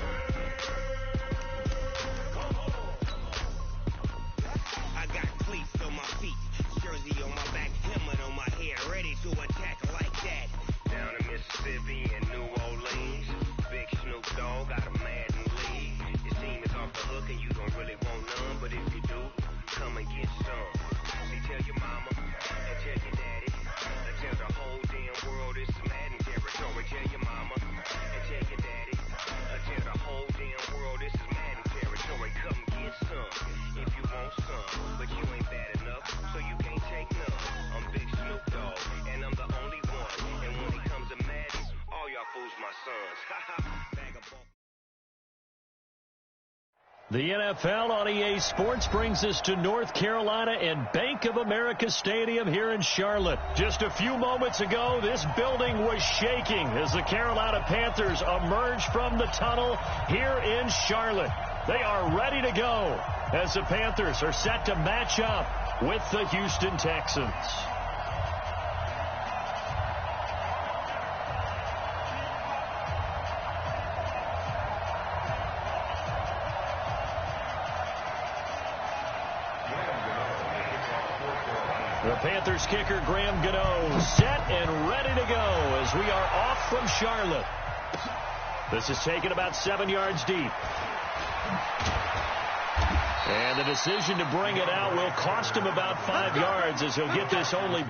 [SPEAKER 6] I got cleats on my feet, jersey on my back, helmet on my head, ready to attack like that. Down in Mississippi and New Orleans, Big Snoop Dogg got a Madden league. Your team is off the hook and you don't really want none, but if you do, come and get some. See, tell your mama and tell your daddy and tell the whole damn world this is Madden territory. Tell your mama and tell your daddy and tell the whole damn world this is Madden territory. Come get some if you want some, but you ain't bad enough, so you can't take none. I'm Big Snoop Dogg and I'm the only one. And when it comes to Madden, all y'all fools my sons. Haha, bag of ball.
[SPEAKER 1] The NFL on EA Sports brings us to North Carolina and Bank of America Stadium here in Charlotte. Just a few moments ago, this building was shaking as the Carolina Panthers emerged from the tunnel here in Charlotte. They are ready to go as the Panthers are set to match up with the Houston Texans. The Panthers kicker, Graham Gano, set and ready to go as we are off from Charlotte. This is taken about 7 yards deep. And the decision to bring it out will cost him about 5 yards as he'll get this only...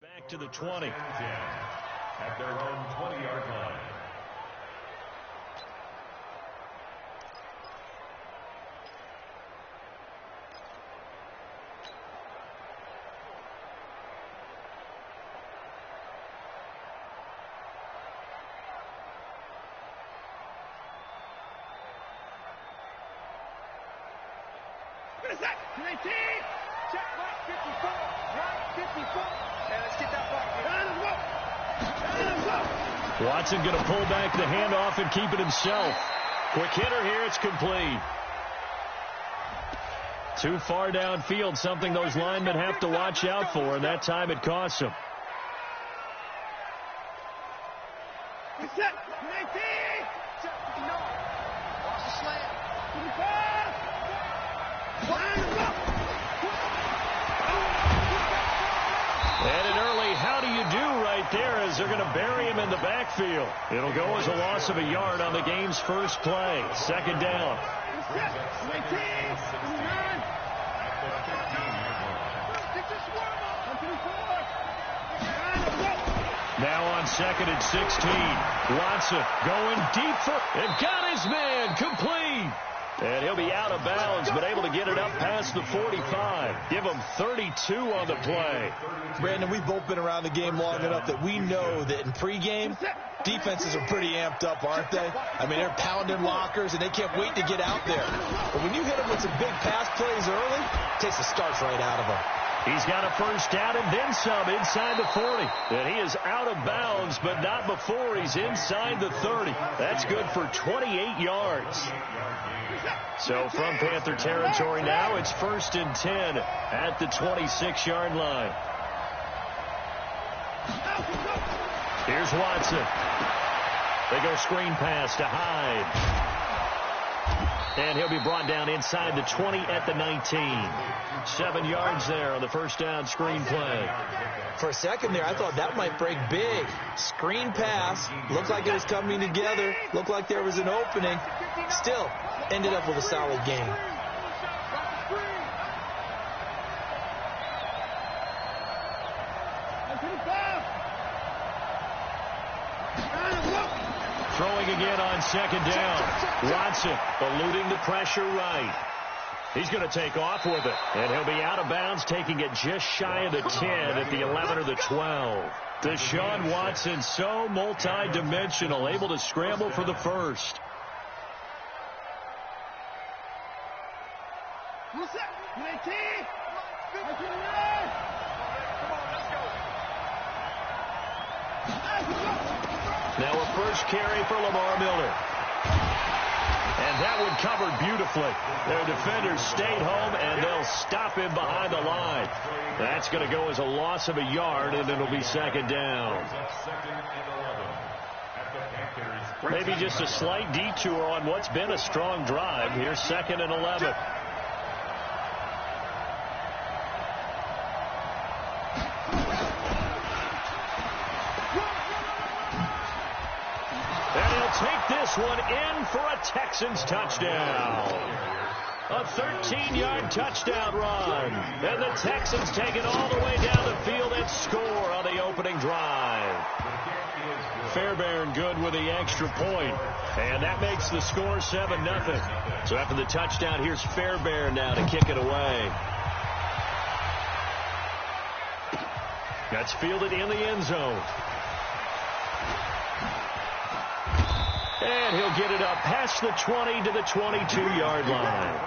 [SPEAKER 1] Back to the 20.
[SPEAKER 4] At their own 20-yard line.
[SPEAKER 2] Check right 54. Right 54. And let's get that ball.
[SPEAKER 1] Watson going to pull back the handoff and keep it himself. Quick hitter here. It's complete. Too far downfield, something those linemen have to watch out for, and that time it costs them. And an early how do you do right there as they're going to bury him in the backfield. It'll go as a loss of a yard on the game's first play. Second down. Now on second and 16. Watson going deep for and got his man complete. And he'll be out of bounds, but able to get it up past the 45. Give him 32 on the play.
[SPEAKER 3] Brandon, we've both been around the game long enough that we know that in pregame, defenses are pretty amped up, aren't they? I mean, they're pounding lockers, and they can't wait to get out there. But when you hit them with some big pass plays early, it takes the starch right out of them.
[SPEAKER 1] He's got a first down and then some inside the 40. And he is out of bounds, but not before he's inside the 30. That's good for 28 yards. So from Panther territory now, it's 1st and 10 at the 26-yard line. Here's Watson. They go screen pass to Hyde. And he'll be brought down inside the 20 at the 19. 7 yards there on the first down screen play.
[SPEAKER 3] For a second there, I thought that might break big. Screen pass. Looked like it was coming together. Looked like there was an opening. Still, ended up with a solid game.
[SPEAKER 1] Throwing again on second down. Watson eluding the pressure right. He's going to take off with it. And he'll be out of bounds, taking it just shy of the 10 at the 11 or the 12. Deshaun Watson, so multi-dimensional, able to scramble for the first. Now a first carry for Lamar Miller. And that one covered beautifully. Their defenders stayed home, and they'll stop him behind the line. That's going to go as a loss of a yard, and it'll be second down. Maybe just a slight detour on what's been a strong drive. Here's 2nd and 11. Take this one in for a Texans touchdown. A 13-yard touchdown run. And the Texans take it all the way down the field and score on the opening drive. Fairbairn good with the extra point. And that makes the score 7-0. So after the touchdown, here's Fairbairn now to kick it away. That's fielded in the end zone. And he'll get it up past the 20 to the 22-yard line.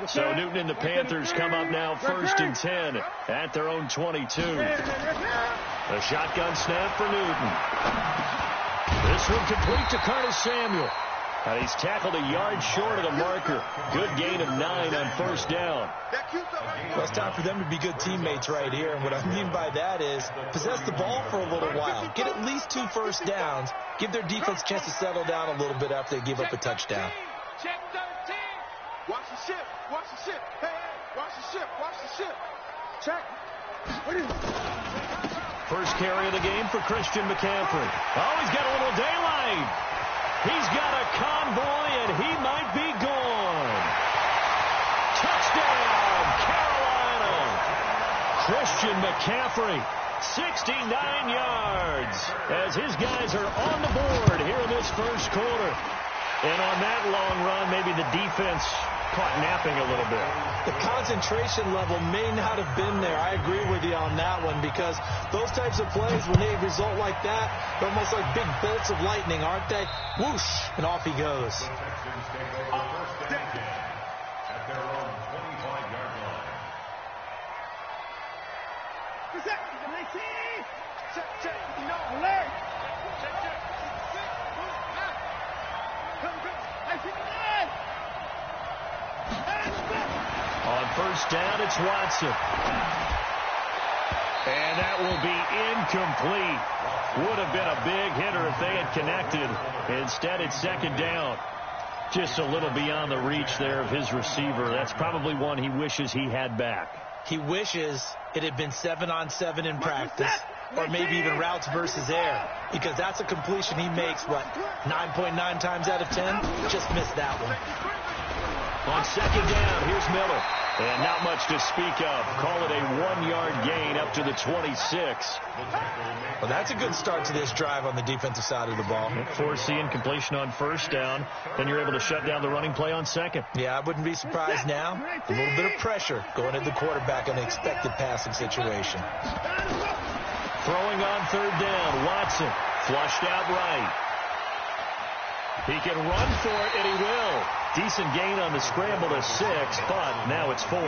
[SPEAKER 1] So Newton and the Panthers come up now 1st and 10 at their own 22. A shotgun snap for Newton. This one complete to Curtis Samuel. And he's tackled a yard short of the marker. Good gain of 9 on first down.
[SPEAKER 3] Well, it's time for them to be good teammates right here. And what I mean by that is possess the ball for a little while. Get at least 2 first downs. Give their defense a chance to settle down a little bit after they give up a touchdown.
[SPEAKER 2] Check 13. Watch the ship. Watch the ship. Hey, watch the ship. Watch the ship. Check.
[SPEAKER 1] First carry of the game for Christian McCaffrey. Oh, he's got a little daylight. He's got a convoy, and he might be gone. Touchdown, Carolina. Christian McCaffrey, 69 yards, as his guys are on the board here in this first quarter. And on that long run, maybe the defense caught napping a little bit.
[SPEAKER 3] The concentration level may not have been there. I agree with you on that one, because those types of plays, when they result like that, they're almost like big bolts of lightning, aren't they? Whoosh, and off he goes.
[SPEAKER 4] At their own 25-yard line.
[SPEAKER 1] On first down, it's Watson. And that will be incomplete. Would have been a big hitter if they had connected. Instead, it's second down. Just a little beyond the reach there of his receiver. That's probably one he wishes he had back.
[SPEAKER 3] He wishes it had been 7-on-7 in practice, or maybe even routes versus air, because that's a completion he makes, 9.9 times out of 10? Just missed that one.
[SPEAKER 1] On second down, here's Miller. And not much to speak of. Call it a 1-yard gain up to the 26.
[SPEAKER 3] Well, that's a good start to this drive on the defensive side of the ball.
[SPEAKER 1] Force the incompletion on first down. Then you're able to shut down the running play on second.
[SPEAKER 3] Yeah, I wouldn't be surprised now. A little bit of pressure going at the quarterback in an expected passing situation.
[SPEAKER 1] Throwing on third down, Watson. Flushed out right. He can run for it, and he will. Decent gain on the scramble to 6, but now it's 4th.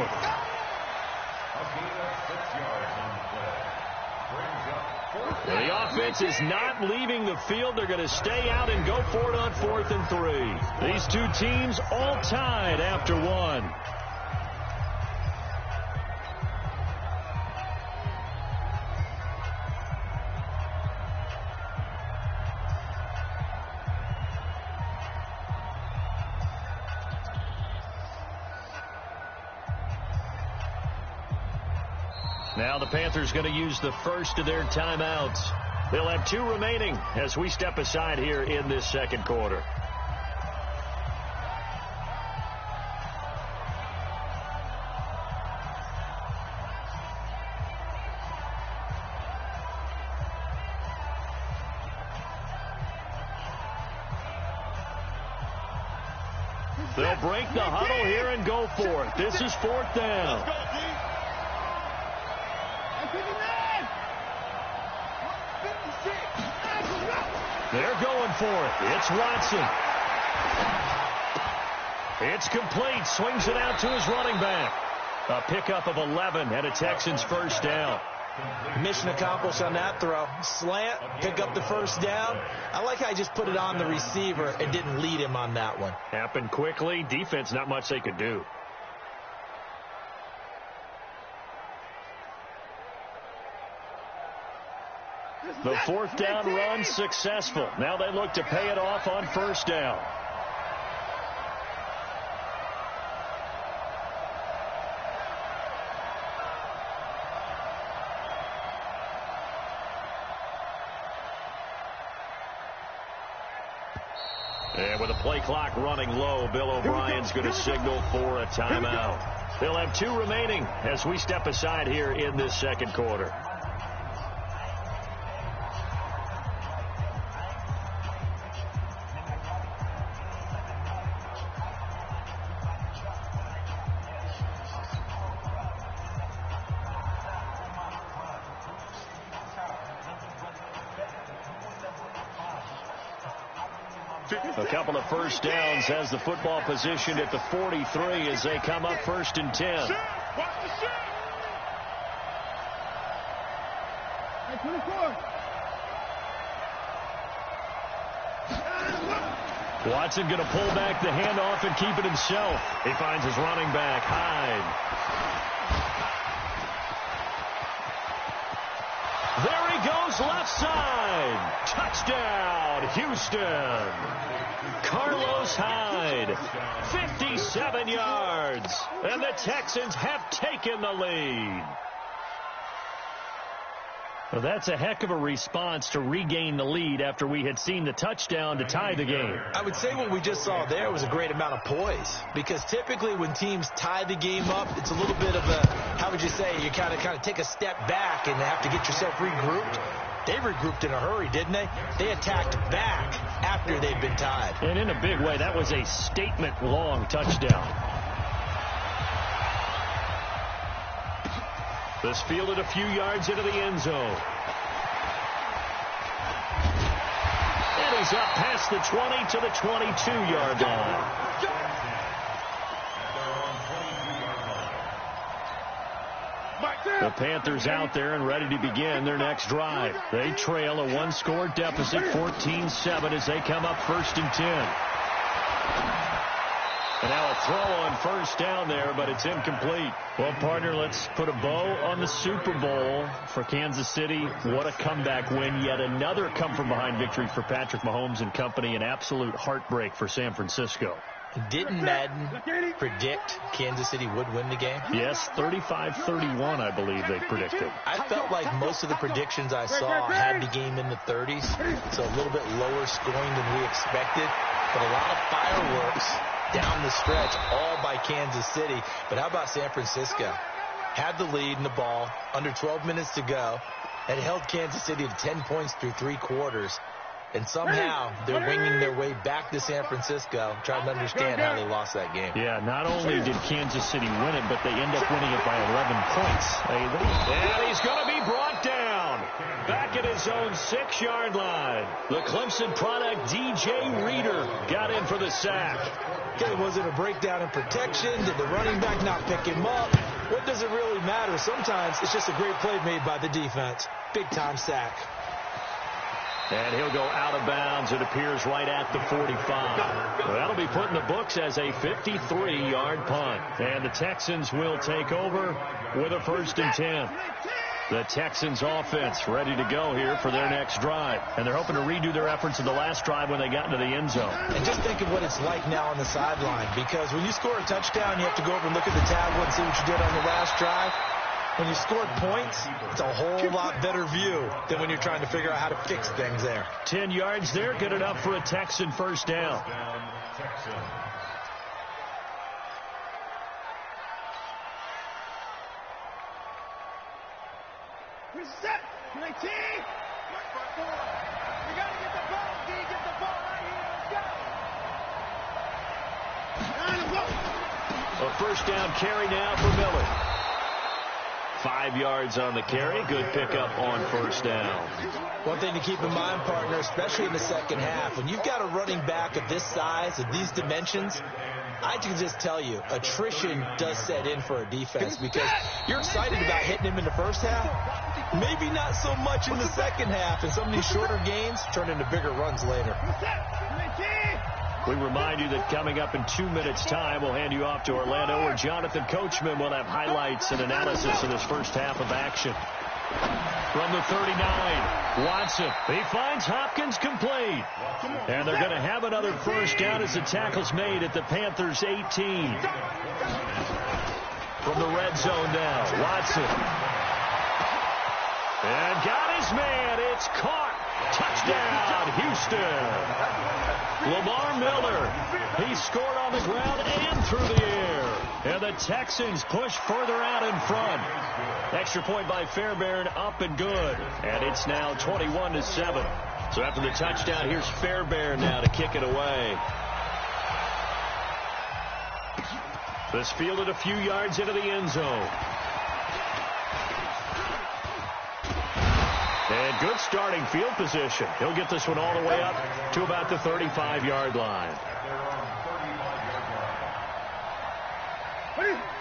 [SPEAKER 1] Well, the offense is not leaving the field. They're going to stay out and go for it on 4th and 3. These two teams all tied after 1. Now the Panthers going to use the first of their timeouts. They'll have 2 remaining as we step aside here in this second quarter. They'll break the huddle here and go for it. This is 4th down. They're going for it. It's Watson. It's complete. Swings it out to his running back. A pickup of 11 and a Texans first down.
[SPEAKER 3] Mission accomplished on that throw. Slant, pick up the first down. I like how I just put it on the receiver and didn't lead him on that one.
[SPEAKER 1] Happened quickly. Defense, not much they could do. The 4th down run successful. Now they look to pay it off on first down. And with the play clock running low, Bill O'Brien's going to signal for a timeout. They'll have 2 remaining as we step aside here in this second quarter. A couple of first downs has the football positioned at the 43 as they come up 1st and 10. Watson going to pull back the handoff and keep it himself. He finds his running back, Hyde. There he goes, left side. Touchdown, Houston. Carlos Hyde, 57 yards. And the Texans have taken the lead. Well, that's a heck of a response to regain the lead after we had seen the touchdown to tie the game.
[SPEAKER 3] I would say what we just saw there was a great amount of poise, because typically when teams tie the game up, it's a little bit of a, how would you say, you kind of take a step back and have to get yourself regrouped. They regrouped in a hurry, didn't they? They attacked back after they'd been tied.
[SPEAKER 1] And in a big way, that was a statement-long touchdown. This fielded a few yards into the end zone. And he's up past the 20 to the 22-yard line. The Panthers out there and ready to begin their next drive. They trail a one-score deficit, 14-7, as they come up 1st and 10. And now a throw on 1st down there, but it's incomplete. Well, partner, let's put a bow on the Super Bowl for Kansas City. What a comeback win. Yet another come-from-behind victory for Patrick Mahomes and company. An absolute heartbreak for San Francisco.
[SPEAKER 3] Didn't Madden predict Kansas City would win the game?
[SPEAKER 1] Yes, 35-31, I believe they predicted.
[SPEAKER 3] I felt like most of the predictions I saw had the game in the 30s, so a little bit lower scoring than we expected, but a lot of fireworks down the stretch, all by Kansas City. But how about San Francisco? Had the lead in the ball, under 12 minutes to go, and held Kansas City to 10 points through 3 quarters. And somehow they're winging their way back to San Francisco, trying to understand how they lost that game.
[SPEAKER 1] Yeah, not only did Kansas City win it, but they end up winning it by 11 points. And he's going to be brought down back at his own 6-yard line. The Clemson product, DJ Reader, got in for the sack.
[SPEAKER 3] Okay, was it a breakdown in protection? Did the running back not pick him up? What does it really matter? Sometimes it's just a great play made by the defense. Big-time sack.
[SPEAKER 1] And he'll go out of bounds, it appears, right at the 45. Well, that'll be put in the books as a 53-yard punt. And the Texans will take over with a 1st and 10. The Texans offense ready to go here for their next drive. And they're hoping to redo their efforts in the last drive when they got into the end zone.
[SPEAKER 3] And just think of what it's like now on the sideline. Because when you score a touchdown, you have to go over and look at the tablet and see what you did on the last drive. When you scored points, it's a whole lot better view than when you're trying to figure out how to fix things there.
[SPEAKER 1] 10 yards there, good enough for a Texan 1st down.
[SPEAKER 2] Reset. 19. We got to get the ball. D, get the ball right here. Let's go.
[SPEAKER 1] A 1st down carry now for Miller. 5 yards on the carry. Good pickup on 1st down.
[SPEAKER 3] One thing to keep in mind, partner, especially in the second half, when you've got a running back of this size, of these dimensions, I can just tell you, attrition does set in for a defense because you're excited about hitting him in the first half. Maybe not so much in the second half, and some of these shorter gains turn into bigger runs later.
[SPEAKER 1] We remind you that coming up in 2 minutes' time, we'll hand you off to Orlando, where Jonathan Coachman will have highlights and analysis of this first half of action. From the 39, Watson. He finds Hopkins complete. And they're going to have another 1st down as the tackle's made at the Panthers' 18. From the red zone now, Watson. And got his man. It's caught. Touchdown, Houston. Lamar Miller, he scored on the ground and through the air. And the Texans push further out in front. Extra point by Fairbairn, up and good. And it's now 21-7. So after the touchdown, here's Fairbairn now to kick it away. This fielded a few yards into the end zone. And good starting field position. He'll get this one all the way up to about the 35-yard line.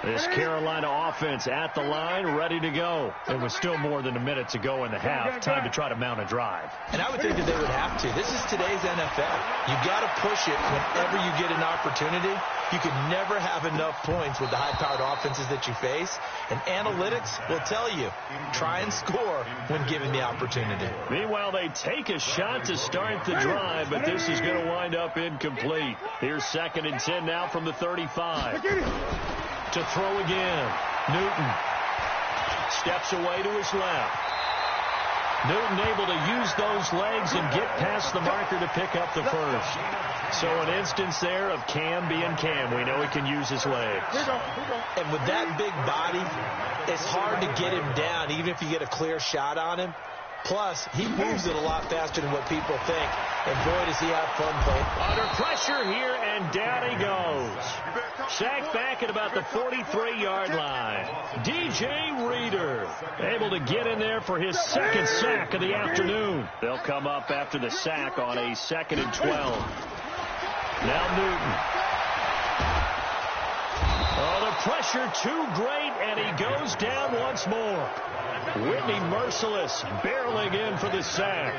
[SPEAKER 1] This Carolina offense at the line, ready to go. It was still more than a minute to go in the half. Time to try to mount a drive.
[SPEAKER 3] And I would think that they would have to. This is today's NFL. You got to push it whenever you get an opportunity. You can never have enough points with the high-powered offenses that you face. And analytics will tell you, try and score when given the opportunity.
[SPEAKER 1] Meanwhile, they take a shot to start the drive, but this is going to wind up incomplete. Here's 2nd and 10 now from the 35. To throw again. Newton steps away to his left. Newton able to use those legs and get past the marker to pick up the 1st. So an instance there of Cam being Cam. We know he can use his legs.
[SPEAKER 3] And with that big body, it's hard to get him down, even if you get a clear shot on him. Plus, he moves it a lot faster than what people think. And boy, does he have fun playing.
[SPEAKER 1] Under pressure here, and down he goes. Sacked back at about the 43-yard line. DJ Reader able to get in there for his 2nd sack of the afternoon. They'll come up after the sack on a 2nd and 12. Now Newton. Oh, the pressure too great, and he goes down once more. Whitney Merciless barreling in for the sack.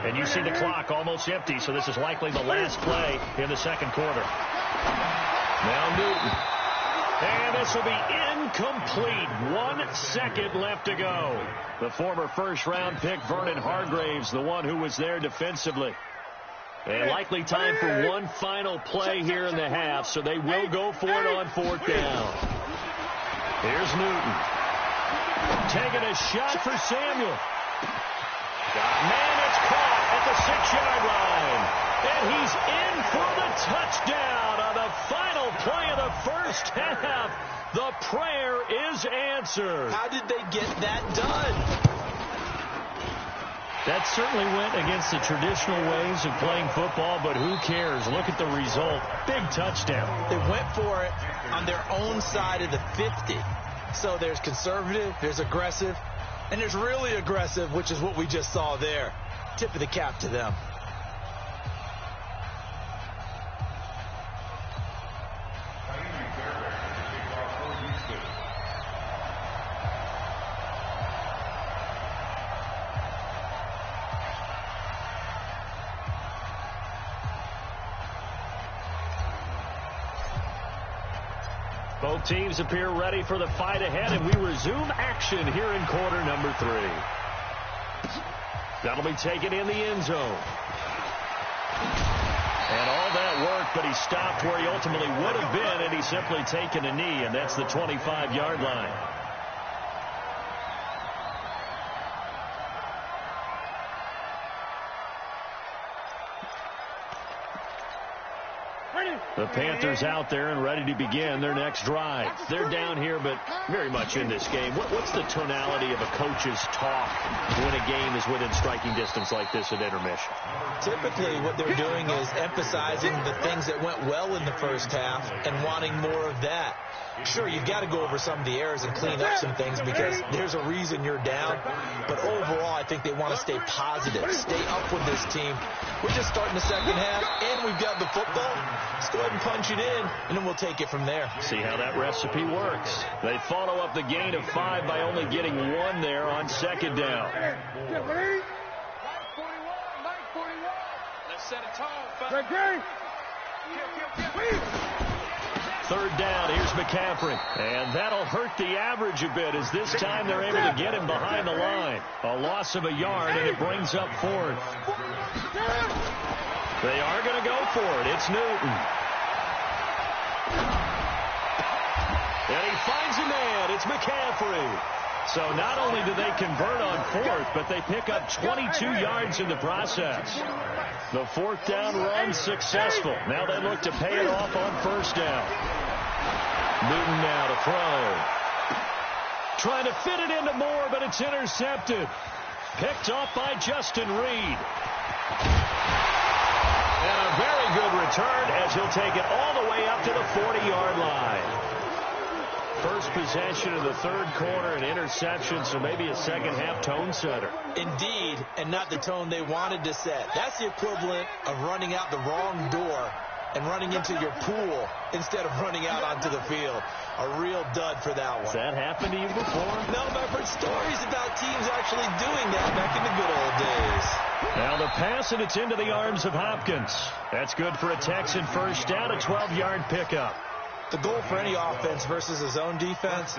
[SPEAKER 1] And you see the clock almost empty, so this is likely the last play in the second quarter. Now Newton. And this will be incomplete. 1 second left to go. The former first-round pick, Vernon Hargraves, the one who was there defensively. And likely time for one final play here in the half, so they will go for it on 4th down. Here's Newton. Taking a shot for Samuel. Man, it's caught at the 6-yard line. And he's in for the touchdown on the final play of the first half. The prayer is answered.
[SPEAKER 3] How did they get that done?
[SPEAKER 1] That certainly went against the traditional ways of playing football, but who cares? Look at the result. Big touchdown.
[SPEAKER 3] They went for it on their own side of the 50. So there's conservative, there's aggressive, and there's really aggressive, which is what we just saw there. Tip of the cap to them.
[SPEAKER 1] Both teams appear ready for the fight ahead, and we resume action here in quarter number 3. That'll be taken in the end zone. And all that work, but he stopped where he ultimately would have been, and he's simply taken a knee, and that's the 25-yard line. The Panthers out there and ready to begin their next drive. They're down here, but very much in this game. What's the tonality of a coach's talk when a game is within striking distance like this at intermission?
[SPEAKER 3] Typically, what they're doing is emphasizing the things that went well in the first half and wanting more of that. Sure, you've got to go over some of the errors and clean up some things because there's a reason you're down. But overall, I think they want to stay positive, stay up with this team. We're just starting the second half, and we've got the football. Let's go ahead and punch it in, and then we'll take it from there.
[SPEAKER 1] See how that recipe works. They follow up the gain of 5 by only getting 1 there on second down.
[SPEAKER 2] Let's set a tone.
[SPEAKER 1] Third down, here's McCaffrey. And that'll hurt the average a bit as this time they're able to get him behind the line. A loss of a yard, and it brings up 4th. They are going to go for it. It's Newton. And he finds a man. It's McCaffrey. So not only do they convert on 4th, but they pick up 22 yards in the process. The 4th down run successful. Now they look to pay it off on 1st down. Newton now to throw. Trying to fit it into Moore, but it's intercepted. Picked off by Justin Reed. And a very good return as he'll take it all the way up to the 40-yard line. First possession of the third quarter, an interception, so maybe a second-half tone setter.
[SPEAKER 3] Indeed, and not the tone they wanted to set. That's the equivalent of running out the wrong door and running into your pool instead of running out onto the field. A real dud for that one.
[SPEAKER 1] Has that happened to you before?
[SPEAKER 3] No, but I've heard stories about teams actually doing that back in the good old days.
[SPEAKER 1] Now the pass, and it's into the arms of Hopkins. That's good for a Texan first down, a 12-yard pickup.
[SPEAKER 3] The goal for any offense versus a zone defense,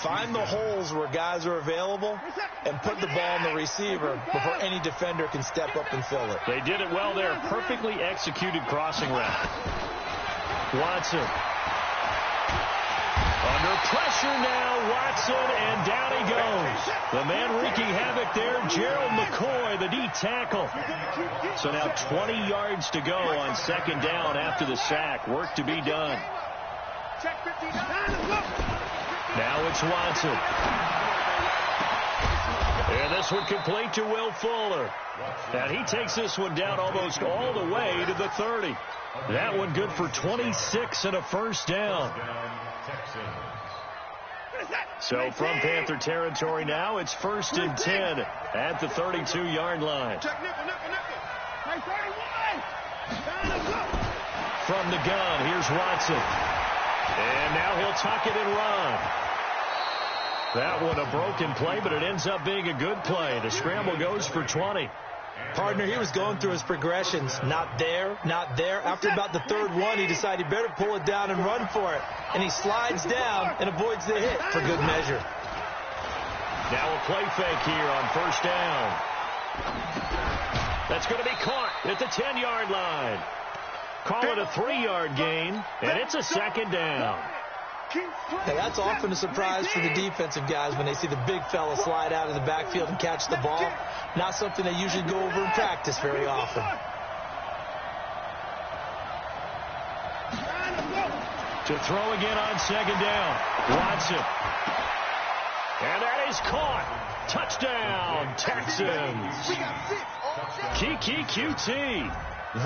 [SPEAKER 3] find the holes where guys are available and put the ball in the receiver before any defender can step up and fill it.
[SPEAKER 1] They did it well there. Perfectly executed crossing route. Watson. Under pressure now, Watson, and down he goes. The man wreaking havoc there, Gerald McCoy, the D tackle. So now 20 yards to go on second down after the sack. Work to be done. Now it's Watson. And this one complete to Will Fuller. And he takes this one down almost all the way to the 30. That one good for 26 and a first down. So from Panther territory now, it's 1st and 10 at the 32-yard line. From the gun, here's Watson. And now he'll tuck it and run. That one a broken play, but it ends up being a good play. The scramble goes for 20.
[SPEAKER 3] Partner, he was going through his progressions. Not there, not there. After about the third one, he decided he better pull it down and run for it. And he slides down and avoids the hit for good measure.
[SPEAKER 1] Now a play fake here on first down. That's going to be caught at the 10-yard line. Call it a 3-yard gain, and it's a second down.
[SPEAKER 3] Now, that's often a surprise for the defensive guys when they see the big fella slide out of the backfield and catch the ball. Not something they usually go over in practice very often.
[SPEAKER 1] To throw again on second down. Watson. And that is caught. Touchdown, Texans. Kiki QT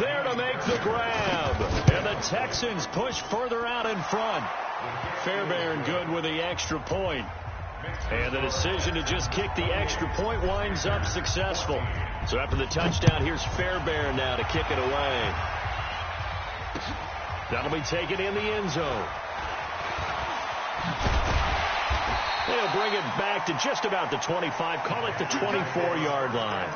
[SPEAKER 1] there to make the grab. And the Texans push further out in front. Fairbairn good with the extra point. And the decision to just kick the extra point winds up successful. So after the touchdown, here's Fairbairn now to kick it away. That'll be taken in the end zone. They'll bring it back to just about the 25. Call it the 24-yard line.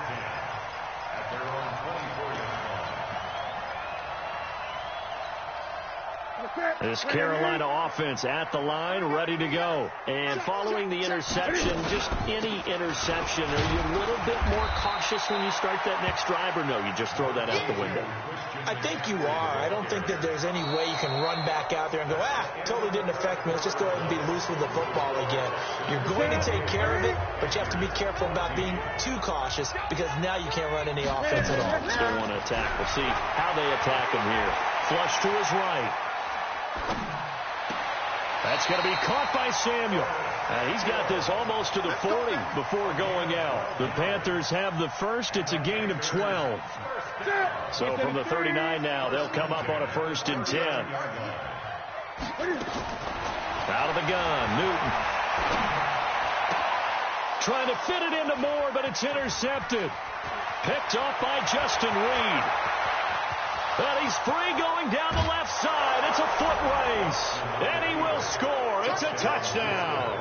[SPEAKER 1] This Carolina offense at the line, ready to go. And following the interception, just any interception, are you a little bit more cautious when you start that next drive, or no, you just throw that out the window?
[SPEAKER 3] I think you are. I don't think that there's any way you can run back out there and go, totally didn't affect me. Let's just go ahead and be loose with the football again. You're going to take care of it, but you have to be careful about being too cautious because now you can't run any offense at all.
[SPEAKER 1] Still want to attack. We'll see how they attack him here. Flush to his right. That's going to be caught by Samuel. He's got this almost to the 40 before going out. The Panthers have the first. It's a gain of 12. So from the 39 now, they'll come up on a 1st and 10. Out of the gun, Newton. Trying to fit it into Moore, but it's intercepted. Picked off by Justin Reed. But he's free going down the left side. It's a foot race. And he will score. It's a touchdown.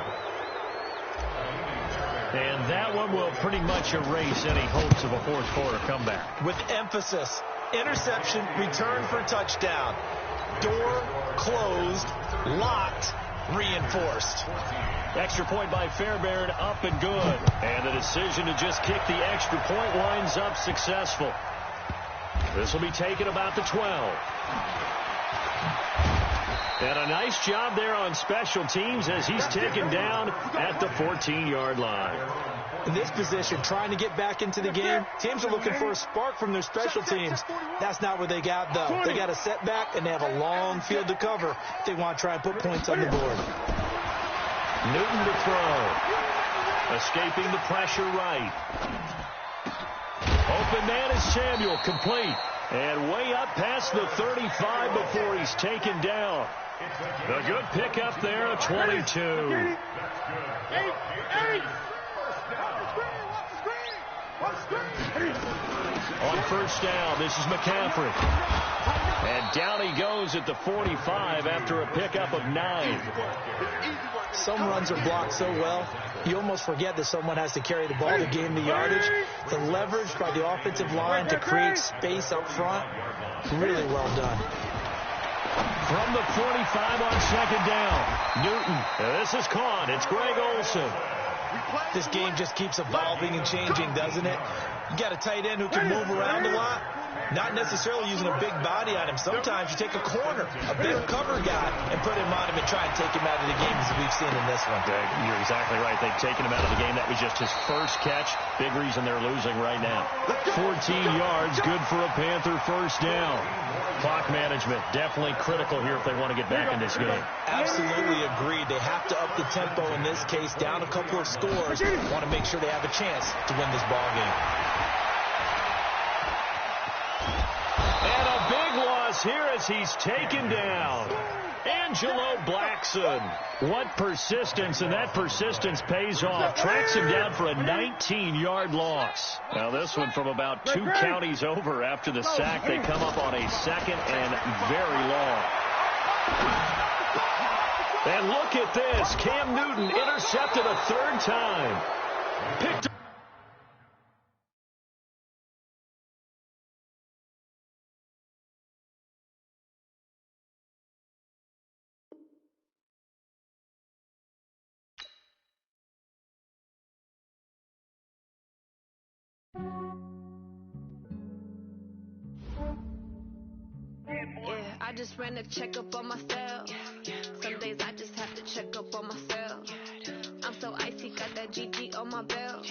[SPEAKER 1] And that one will pretty much erase any hopes of a fourth quarter comeback.
[SPEAKER 3] With emphasis. Interception, return for touchdown. Door closed, locked, reinforced.
[SPEAKER 1] Extra point by Fairbairn, up and good. And the decision to just kick the extra point winds up successful. This will be taken about the 12. And a nice job there on special teams as he's taken down at the 14-yard line.
[SPEAKER 3] In this position, trying to get back into the game, teams are looking for a spark from their special teams. That's not what they got, though. They got a setback, and they have a long field to cover if they want to try and put points on the board.
[SPEAKER 1] Newton to throw. Escaping the pressure right. Open man is Samuel, complete. And way up past the 35 before he's taken down. The good pickup there at 22. On first down, this is McCaffrey. And down he goes at the 45 after a pickup of 9.
[SPEAKER 3] Some runs are blocked so well, you almost forget that someone has to carry the ball to gain the yardage. The leverage by the offensive line to create space up front, really well done.
[SPEAKER 1] From the 45 on second down, Newton. This is caught. It's Greg Olsen.
[SPEAKER 3] This game just keeps evolving and changing, doesn't it? You got a tight end who can move around a lot. Not necessarily using a big body on him. Sometimes you take a corner, a better cover guy, and put him on him and try and take him out of the game as we've seen in this one.
[SPEAKER 1] You're exactly right. They've taken him out of the game. That was just his first catch. Big reason they're losing right now. 14 yards, good for a Panther first down. Clock management, definitely critical here if they want to get back in this game.
[SPEAKER 3] Absolutely agreed. They have to up the tempo in this case, down a couple of scores. Want to make sure they have a chance to win this ball game.
[SPEAKER 1] And a big loss here as he's taken down. Angelo Blackson. What persistence, and that persistence pays off. Tracks him down for a 19-yard loss. Now this one from about 2 counties over after the sack. They come up on a 2nd and very long. And look at this. Cam Newton intercepted a third time. Picked up.
[SPEAKER 7] Yeah, I just ran a checkup on myself. Some days I just have to check up on myself. I'm so icy, got that GG on my belt.